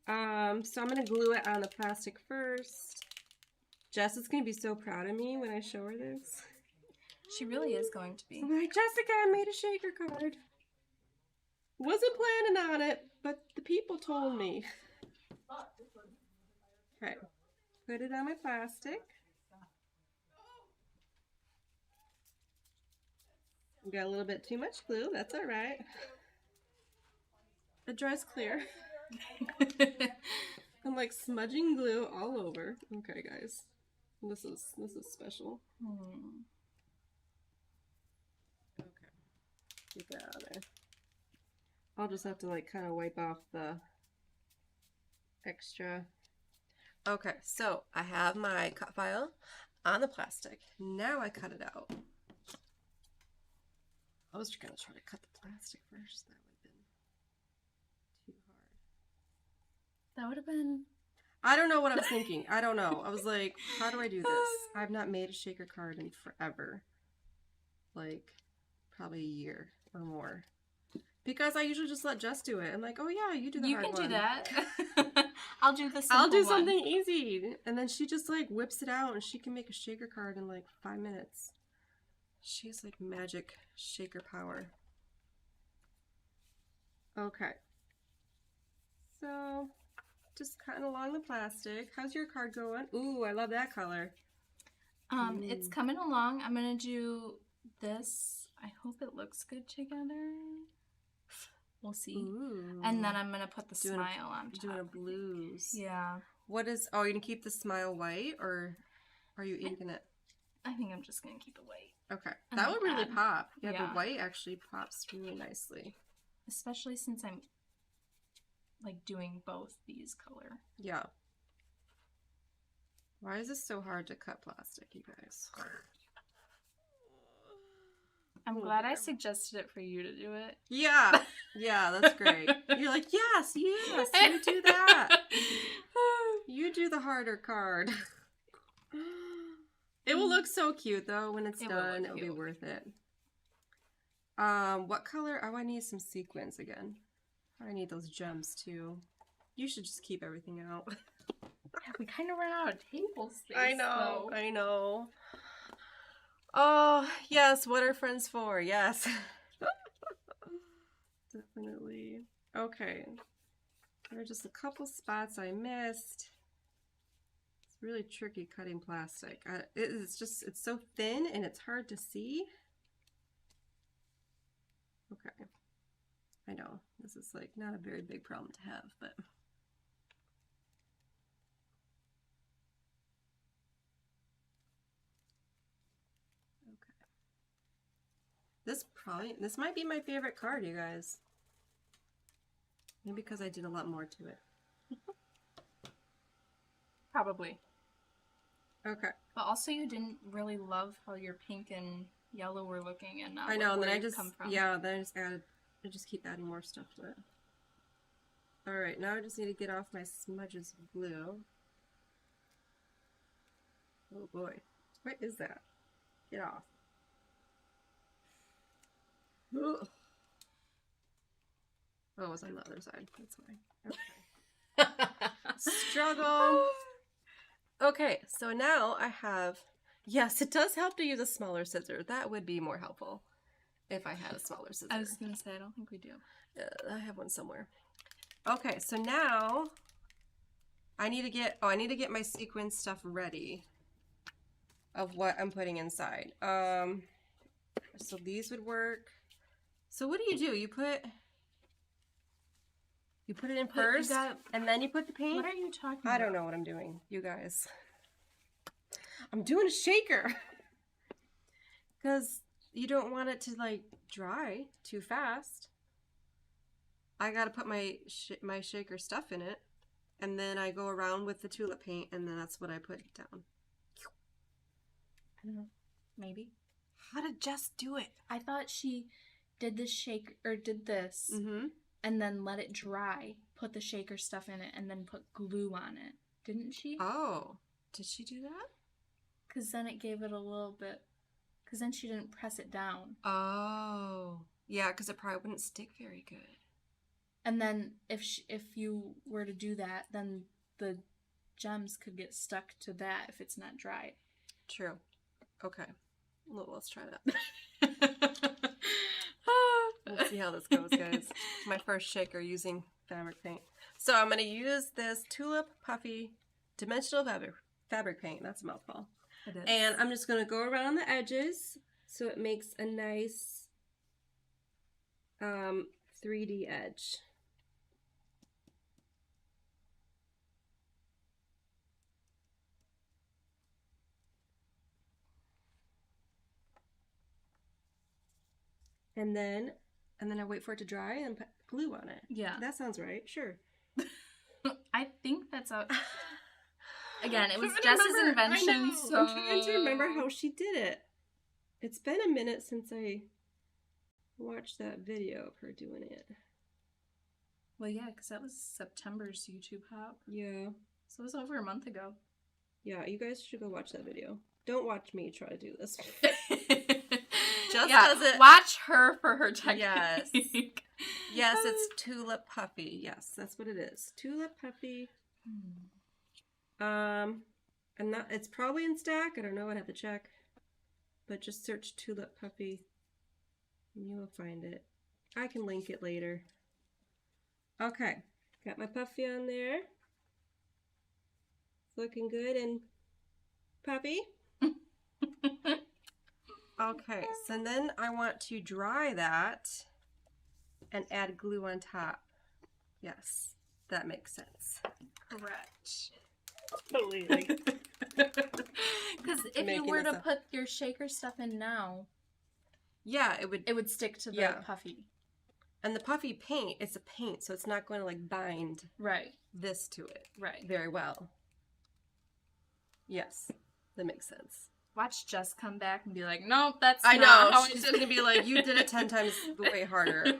So I'm gonna glue it on the plastic first. Jess is gonna be so proud of me when I show her this. She really is going to be. I'm like, Jessica, I made a shaker card. Wasn't planning on it, but the people told me. Okay, put it on my plastic. Got a little bit too much glue, that's all right. It dries clear. I'm like smudging glue all over. Okay, guys, this is special. Okay, keep that out there. I'll just have to like kind of wipe off the extra. Okay, so I have my cut file on the plastic. Now I cut it out. I was gonna try to cut the plastic first. That would have been too hard. That would have been... I don't know what I was thinking. I don't know. I was like, how do I do this? I've not made a shaker card in forever. Like, probably a year or more. Because I usually just let Jess do it. I'm like, oh yeah, you do the hard one. You can do that. I'll do the simple I'll do one. something easy. And then she just like whips it out and she can make a shaker card in like 5 minutes. She's like magic shaker power. Okay. So, just cutting along the plastic. How's your card going? Ooh, I love that color. It's coming along. I'm gonna do this. I hope it looks good together. We'll see. Ooh. And then I'm going to put the Doing smile on top. Doing a blues. Yeah. What is... Oh, you're going to keep the smile white, or are you inking it? I think I'm just going to keep it white. Okay. And That then would really add. pop. Yeah, Yeah. the white actually pops really nicely. Especially since I'm, like, doing both these color. Yeah. Why is this so hard to cut plastic, you guys? I'm glad I suggested it for you to do it. Yeah. Yeah, that's great. You're like, yes, you do that. You do the harder card. It will look so cute, though, when it's done. It'll be worth it. What color? Oh, I need some sequins again. I need those gems, too. You should just keep everything out. Yeah, we kind of ran out of table space. I know, though. I know. Oh, yes, what are friends for? Yes. Definitely. Okay. There are just a couple spots I missed. It's really tricky cutting plastic. It's so thin and it's hard to see. Okay. I know, this is like not a very big problem to have, but... This might be my favorite card, you guys. Maybe because I did a lot more to it. Probably. Okay. But also you didn't really love how your pink and yellow were looking, and I know, and then I just come from. yeah, then I just keep adding more stuff to it. Alright, now I just need to get off my smudges of glue. Oh boy. What is that? Get off. Ugh. Oh, it was on the other side. That's why. Okay. Struggle. Okay, so now I have... Yes, it does help to use a smaller scissor. That would be more helpful if I had a smaller scissor. I was going to say, I don't think we do. I have one somewhere. Okay, so now I need to get... Oh, I need to get my sequin stuff ready of what I'm putting inside. So these would work. So what do? You put it in first, and then you put the paint? What are you talking about? I don't know what I'm doing, you guys. I'm doing a shaker. Because you don't want it to, like, dry too fast. I gotta put my shaker stuff in it, and then I go around with the tulip paint, and then that's what I put down. I don't know. Maybe. How did Jess do it? I thought she did this did this, and then let it dry, put the shaker stuff in it, and then put glue on it. Didn't she? Oh. Did she do that? Because then it gave it a little bit, because then she didn't press it down. Oh. Yeah, because it probably wouldn't stick very good. And then if you were to do that, then the gems could get stuck to that if it's not dry. True. Okay. Well, let's try that. Let's see how this goes, guys. My first shaker using fabric paint. So I'm going to use this Tulip Puffy Dimensional Fabric Paint. That's a mouthful. It is. And I'm just going to go around the edges so it makes a nice 3D edge. And then I wait for it to dry and put glue on it. Yeah. That sounds right. Sure. I think that's a... Again, it was Jess's invention, so... I'm trying to remember how she did it. It's been a minute since I watched that video of her doing it. Well, yeah, because that was September's YouTube hop. Yeah. So it was over a month ago. Yeah, you guys should go watch that video. Don't watch me try to do this. Just does it. Watch her for her technique. Yes. Yes, it's Tulip Puffy. Yes, that's what it is. Tulip Puffy. It's probably in stack. I don't know. I'd have to check. But just search Tulip Puffy and you will find it. I can link it later. Okay. Got my puffy on there. It's looking good and puffy. Okay, so then I want to dry that and add glue on top. Yes, that makes sense. Correct. Totally. Like, because if you making were this to up. put your shaker stuff in now, yeah, it would stick to the Yeah. puffy. And the puffy paint, it's a paint, so it's not going to like bind Right. this to it Right. very well. Yes, that makes sense. Watch Jess come back and be like, nope, that's I not know, how she's I did going to be like, you did it 10 times way harder.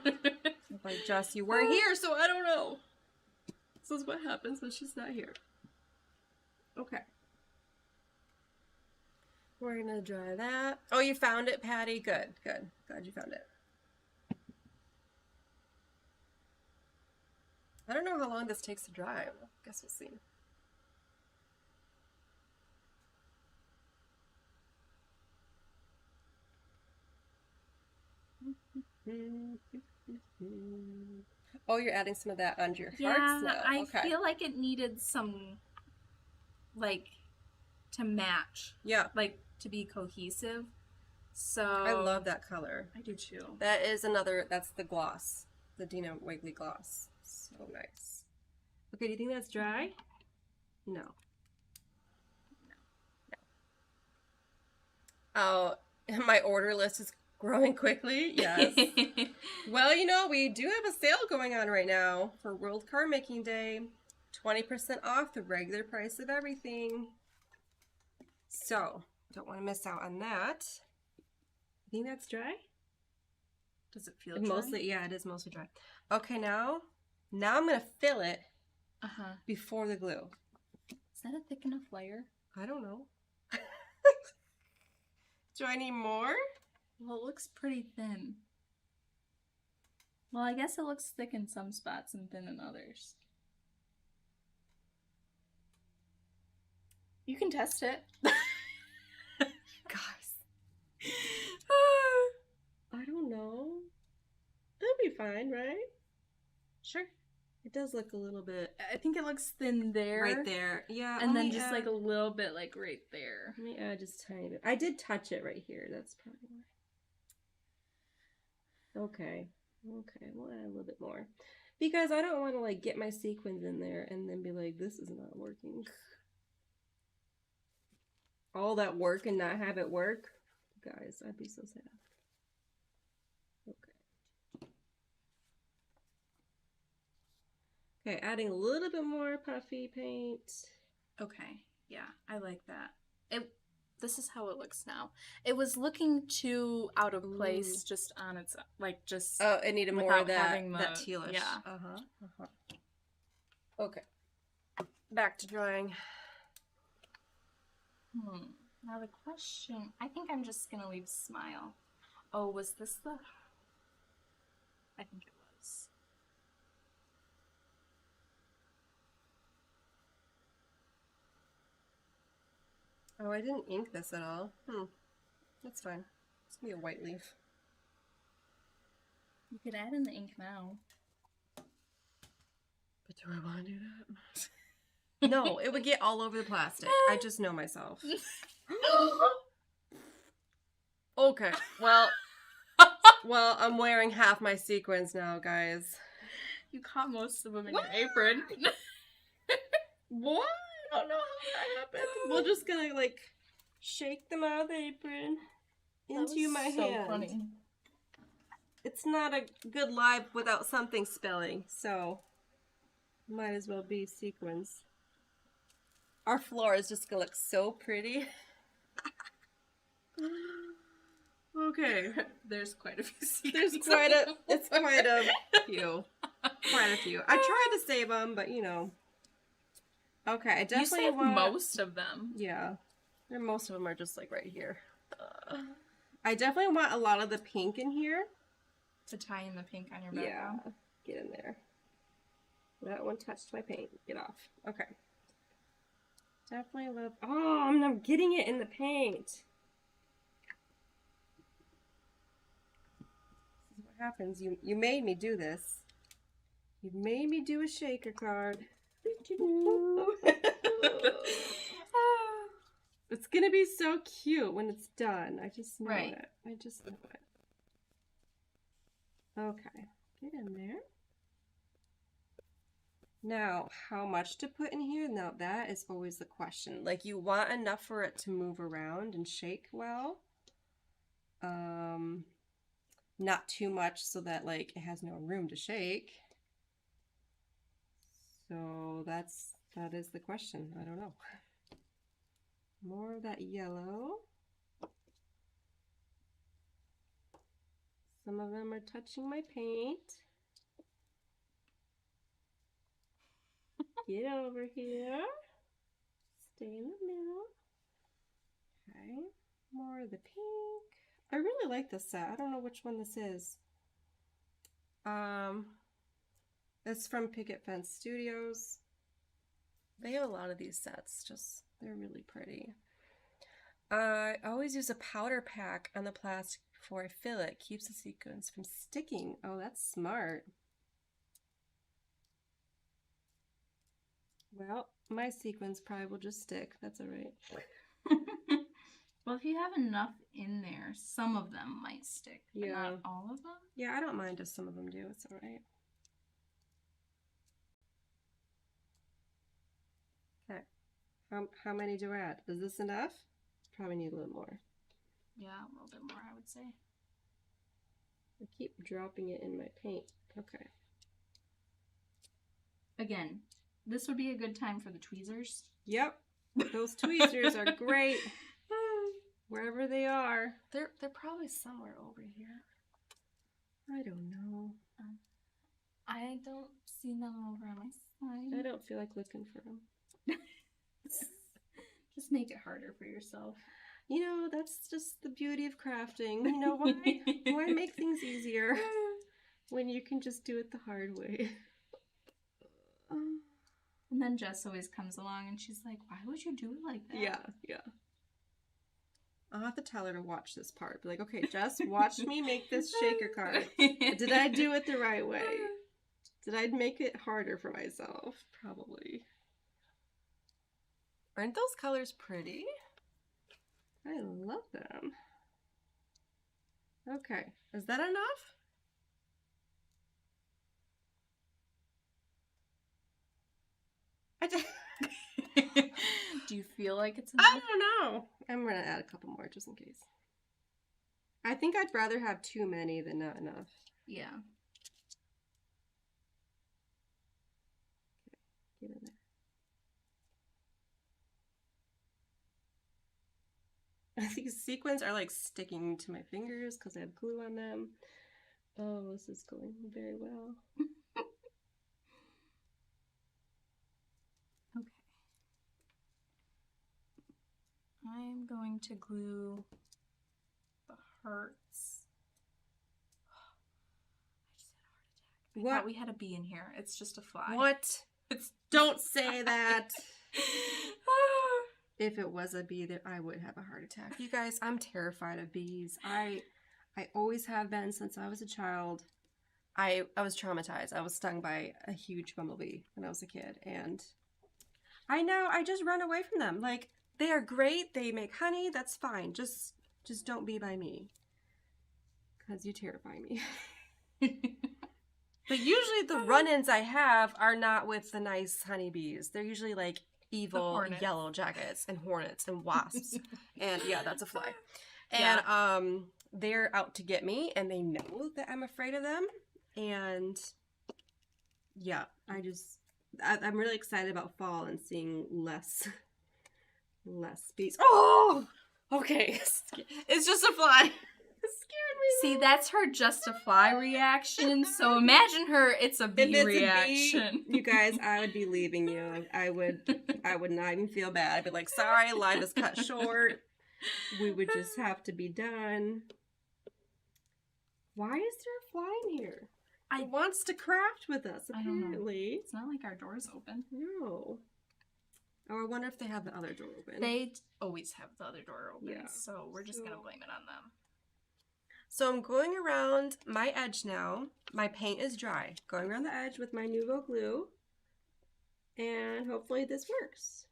Like, Jess, you weren't here, so I don't know. This is what happens when she's not here. Okay. We're going to dry that. Oh, you found it, Patty? Good, good. Glad you found it. I don't know how long this takes to dry. I guess we'll see. Oh, you're adding some of that onto your hearts now. I Okay. feel like it needed some, like, to match. Yeah. Like, to be cohesive. So I love that color. I do too. That is another, that's the gloss. The Dina Wiggly gloss. So nice. Okay, do you think that's dry? No. Oh, my order list is growing quickly. Yes. Well, you know, we do have a sale going on right now for World Card Making Day. 20% off the regular price of everything. So, don't want to miss out on that. You think that's dry? Does it feel dry? Mostly, yeah, it is mostly dry. Okay, now I'm going to fill it before the glue. Is that a thick enough layer? I don't know. Do I need more? Well, it looks pretty thin. Well, I guess it looks thick in some spots and thin in others. You can test it. Guys. I don't know. That'll be fine, right? Sure. It does look a little bit I think it looks thin there. right there. Yeah. And then just like a little bit like right there. Let me add just a tiny bit. I did touch it right here. That's probably why. Okay. Okay. We'll add a little bit more. Because I don't want to like get my sequins in there and then be like, this is not working. All that work and not have it work. Guys, I'd be so sad. Okay. Okay, adding a little bit more puffy paint. Okay. Yeah, I like that. This is how it looks now. It was looking too out of place just on its like just Oh, it needed more of that that the, tealish. Yeah. Okay. Back to drawing. Now the question, I think I'm just gonna leave smile. Oh, was this the? I think it was. Oh, I didn't ink this at all. That's fine. It's gonna be a white leaf. You could add in the ink now. But do I want to do that? No, it would get all over the plastic. I just know myself. Okay, well, I'm wearing half my sequins now, guys. You caught most of them in your apron. What? I don't know how that happened. We're just gonna like shake them out of the apron into my hand. Funny. It's not a good live without something spilling, so might as well be sequins. Our floor is just gonna look so pretty. Okay. There's quite a few sequins. It's quite a few. Quite a few. I tried to save them, but you know. Okay, I definitely want most of them. Yeah. And most of them are just like right here. I definitely want a lot of the pink in here. To tie in the pink on your background. Yeah. Get in there. That one touched my paint. Get off. Okay. Definitely love. Oh, I'm not getting it in the paint. This is what happens. You made me do this. You made me do a shaker card. It's gonna be so cute when it's done. I just know it. I just know it. Okay. Get in there. Now, how much to put in here? Now, that is always the question. Like, you want enough for it to move around and shake well. Not too much so that, like, it has no room to shake. So that is the question. I don't know. More of that yellow. Some of them are touching my paint. Get over here. Stay in the middle. Okay. More of the pink. I really like this set. I don't know which one this is. It's from Picket Fence Studios. They have a lot of these sets. Just, they're really pretty. I always use a powder pack on the plastic before I fill it. Keeps the sequins from sticking. Oh, that's smart. Well, my sequins probably will just stick. That's all right. Well, if you have enough in there, some of them might stick, but Yeah. not all of them. Yeah, I don't mind if some of them do. It's all right. Okay. How many do I add? Is this enough? Probably need a little more. Yeah, a little bit more, I would say. I keep dropping it in my paint. Okay. Again, this would be a good time for the tweezers. Yep. Those tweezers are great. Wherever they are. They're probably somewhere over here. I don't know. I don't see them over on my side. I don't feel like looking for them. Just make it harder for yourself. You know, that's just the beauty of crafting. You know, why make things easier when you can just do it the hard way? And then Jess always comes along and she's like, why would you do it like that? Yeah. I'll have to tell her to watch this part. Be like, okay, Jess, watch me make this shaker card. Did I do it the right way? Did I make it harder for myself? Probably. Aren't those colors pretty? I love them. Okay, is that enough? Do you feel like it's enough? I don't know. I'm gonna add a couple more just in case. I think I'd rather have too many than not enough. Yeah. Get in there. These sequins are like sticking to my fingers because I have glue on them. Oh, this is going very well. Okay. I'm going to glue the hearts. I just had a heart attack. I What? thought we had a bee in here. It's just a fly. What? Don't say that. If it was a bee, I would have a heart attack. You guys, I'm terrified of bees. I always have been since I was a child. I was traumatized. I was stung by a huge bumblebee when I was a kid, and I just run away from them. Like, they are great. They make honey. That's fine. Just don't be by me, because you terrify me. But usually the run-ins I have are not with the nice honeybees. They're usually like evil yellow jackets and hornets and wasps. And yeah, that's a fly. And they're out to get me, and they know that I'm afraid of them. And yeah, I'm really excited about fall and seeing less bees. Oh, okay. It's just a fly. It scared me. See, that's her just a fly reaction. So imagine her, it's a bee reaction. You guys, I would be leaving you. I would not even feel bad. I'd be like, sorry, life is cut short. We would just have to be done. Why is there a fly in here? It wants to craft with us, apparently. I don't know. It's not like our door's open. No. Oh, I wonder if they have the other door open. They always have the other door open, Yeah. so we're just going to blame it on them. So I'm going around my edge now. My paint is dry. Going around the edge with my Nuvo glue. And hopefully this works.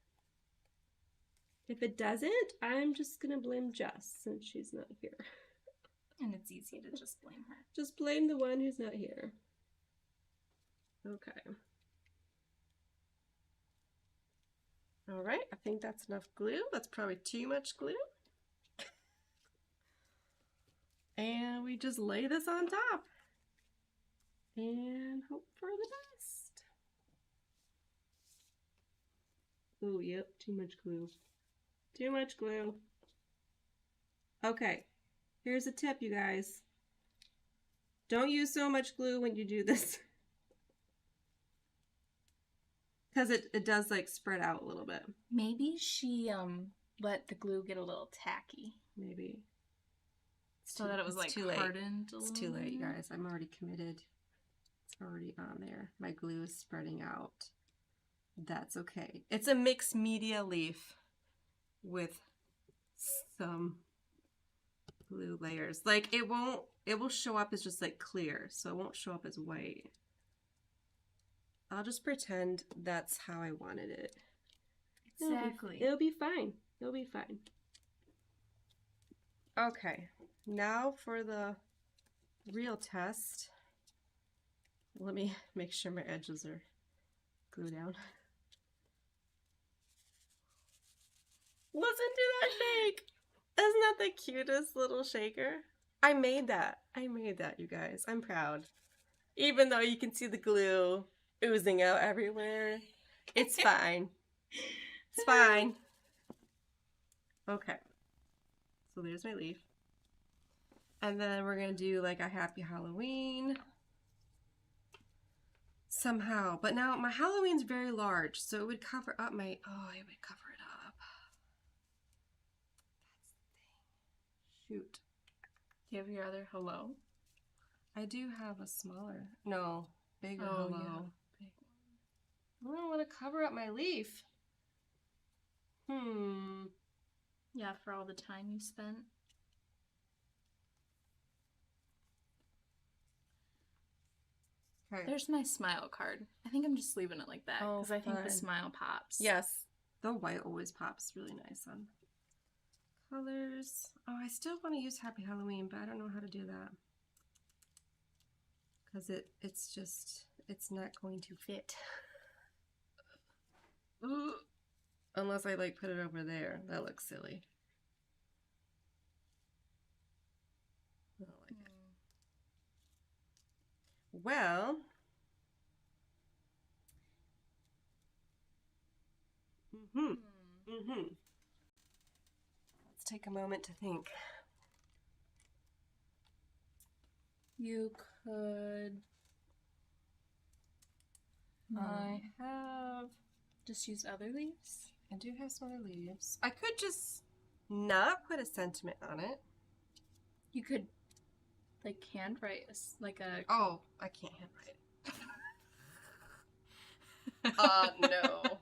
If it doesn't, I'm just going to blame Jess since she's not here. And it's easy to just blame her. Just blame the one who's not here. Okay. All right, I think that's enough glue. That's probably too much glue. And we just lay this on top and hope for the best. Oh, yep, too much glue. Too much glue. Okay, here's a tip, you guys. Don't use so much glue when you do this. Because it does like spread out a little bit. Maybe she let the glue get a little tacky. Maybe. So that it was like too late. hardened a It's little too late, you bit. guys. I'm already committed. It's already on there. My glue is spreading out. That's okay. It's a mixed media leaf with some glue layers. Like it will show up as just like clear, so it won't show up as white. I'll just pretend that's how I wanted it. Exactly. It'll be fine. It'll be fine. Okay, now for the real test. Let me make sure my edges are glued down. Listen to that shake! Isn't that the cutest little shaker? I made that. I made that, you guys. I'm proud. Even though you can see the glue oozing out everywhere, it's fine. It's fine. Okay. So there's my leaf. And then we're going to do like a happy Halloween. Somehow. But now my Halloween's very large, so it would cover up my... Oh, it would cover it up. That's the thing. Shoot. Do you have your other hello? I do have a smaller... No, bigger hello. Yeah. I don't want to cover up my leaf. Yeah, for all the time you spent. Okay. There's my smile card. I think I'm just leaving it like that Oh, because I think the fun. smile pops. Yes. The white always pops really nice on colors. Oh, I still want to use Happy Halloween, but I don't know how to do that. Because it's not going to fit. Ooh. Unless I like put it over there. That looks silly. I don't like it. Well, let's take a moment to think. You could. I have. Just use other leaves? I do have some other leaves. I could just not put a sentiment on it. You could, like, handwrite like a. Oh, I can't handwrite. No.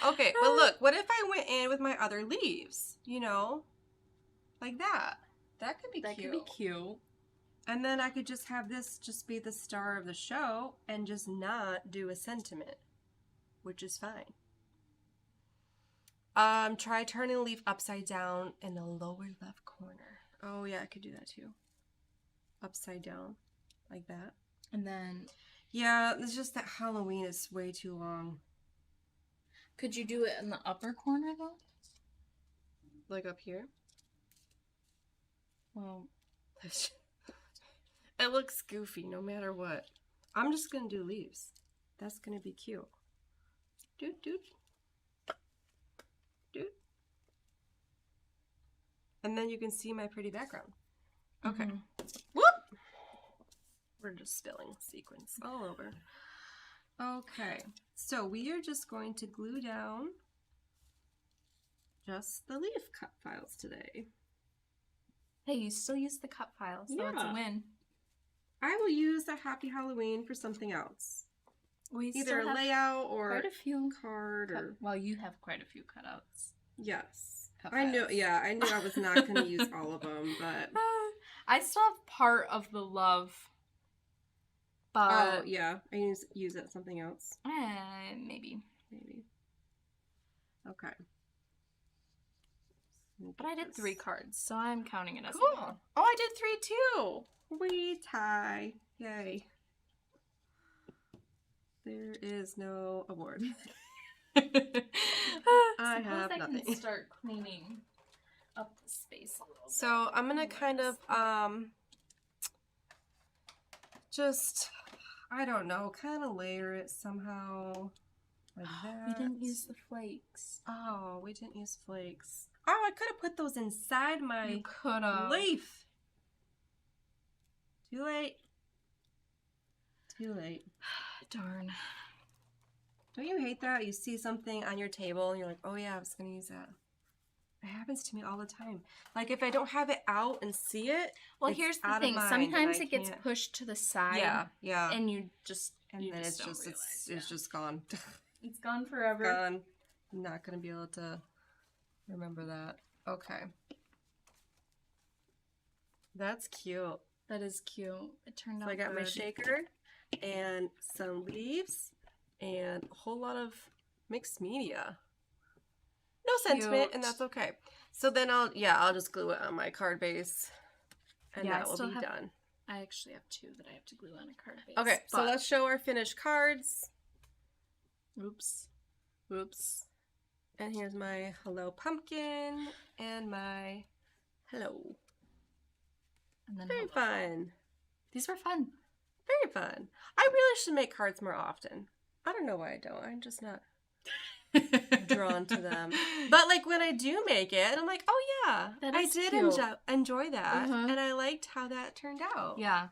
Okay, but look, what if I went in with my other leaves? You know, like that. That could be cute. That could be cute. And then I could just have this just be the star of the show and just not do a sentiment, which is fine. Try turning the leaf upside down in the lower left corner. Oh yeah, I could do that too. Upside down, like that. And then... Yeah, it's just that Halloween is way too long. Could you do it in the upper corner though? Like up here? Well... It looks goofy no matter what. I'm just gonna do leaves. That's gonna be cute. Doot doot. Doot. And then you can see my pretty background. Okay. Whoop! We're just spilling sequins all over. Okay. So we are just going to glue down just the leaf cut files today. Hey, you still use the cut file, so it's a Yeah. win. I will use the Happy Halloween for something else. We Either still a have layout or quite a few card or... Well, you have quite a few cutouts. Yes. Cut I knew, files. yeah, I knew I was not going to use all of them, but... I still have part of the love, but... Oh, yeah. I use it something else. Maybe. Maybe. Okay. But I did 3 cards, so I'm counting it as a Cool. win. Oh, I did 3 too. We tie. Yay. There is no award. I have I nothing. can start cleaning up the space a little bit. So I'm gonna kind of just, I don't know, kind of layer it somehow like that. We didn't use the flakes. Oh, we didn't use flakes. Oh, I could have put those inside my You could have. leaf. Too late. Too late. Darn. Don't you hate that? You see something on your table and you're like, oh yeah, I was gonna use that. It happens to me all the time. Like if I don't have it out and see it, Well, it's here's the out of thing. mind Sometimes and I it gets can't- pushed to the side. Yeah, yeah. And you just And you then just it's don't just realize, it's just gone. it's gone forever. Gone. I'm not gonna be able to remember that. Okay. That's cute. That is cute. It turned So out I got my good. shaker and some leaves and a whole lot of mixed media. No sentiment, and Cute. that's okay. So then I'll just glue it on my card base, and Yeah, I that will still be have- done. I actually have 2 that I have to glue on a card base. Okay, so but- let's show our finished cards. Oops. Oops. And here's my hello pumpkin and my hello. And then Very hello. fun. These were fun. Very fun. I really should make cards more often. I don't know why I don't. I'm just not drawn to them. But like when I do make it, I'm like, oh yeah, That I is did cute. enjoy that, Mhm. and I liked how that turned out. Yeah.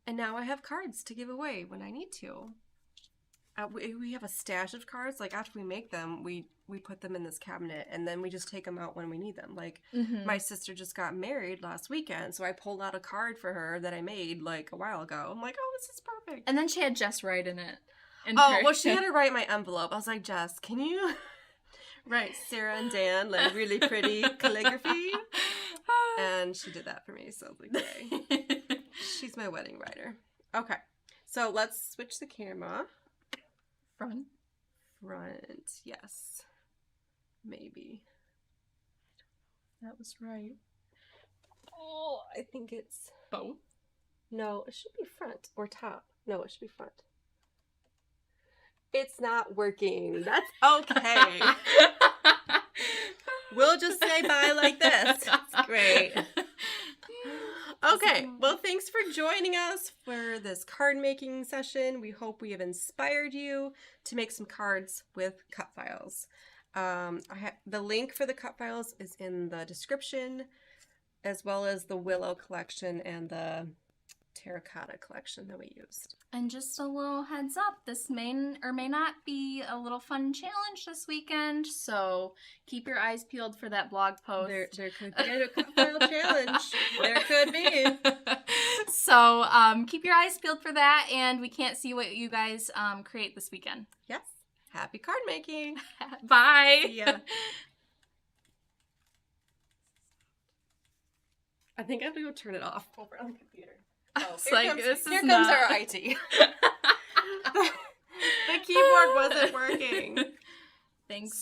And now I have cards to give away when I need to. We have a stash of cards. Like after we make them, we put them in this cabinet, and then we just take them out when we need them. Like Mm-hmm. my sister just got married last weekend, so I pulled out a card for her that I made like a while ago. I'm like, oh, this is perfect. And then she had Jess write in it. Oh, well, she had to write my envelope. I was like, Jess, can you write Sarah and Dan like really pretty calligraphy? And she did that for me, so I was like, yay. She's my wedding writer. Okay, so let's switch the camera. Front. Front, yes. Maybe. That was right. Oh, I think it's... Both. No, it should be front or top. No, it should be front. It's not working. That's okay. We'll just say bye like this. It's great. Okay, well, thanks for joining us for this card making session. We hope we have inspired you to make some cards with cut files. The link for the cut files is in the description, as well as the Willow collection and the terracotta collection that we used. And just a little heads up, this may or may not be a little fun challenge this weekend, so keep your eyes peeled for that blog post. There could be a cut file challenge. There could be. So keep your eyes peeled for that, and we can't see what you guys create this weekend. Yes. Happy card making. Bye. Yeah. I think I have to go turn it off over on the computer. It's Here like, comes, this is here comes not- our IT. The keyboard wasn't working. Thanks.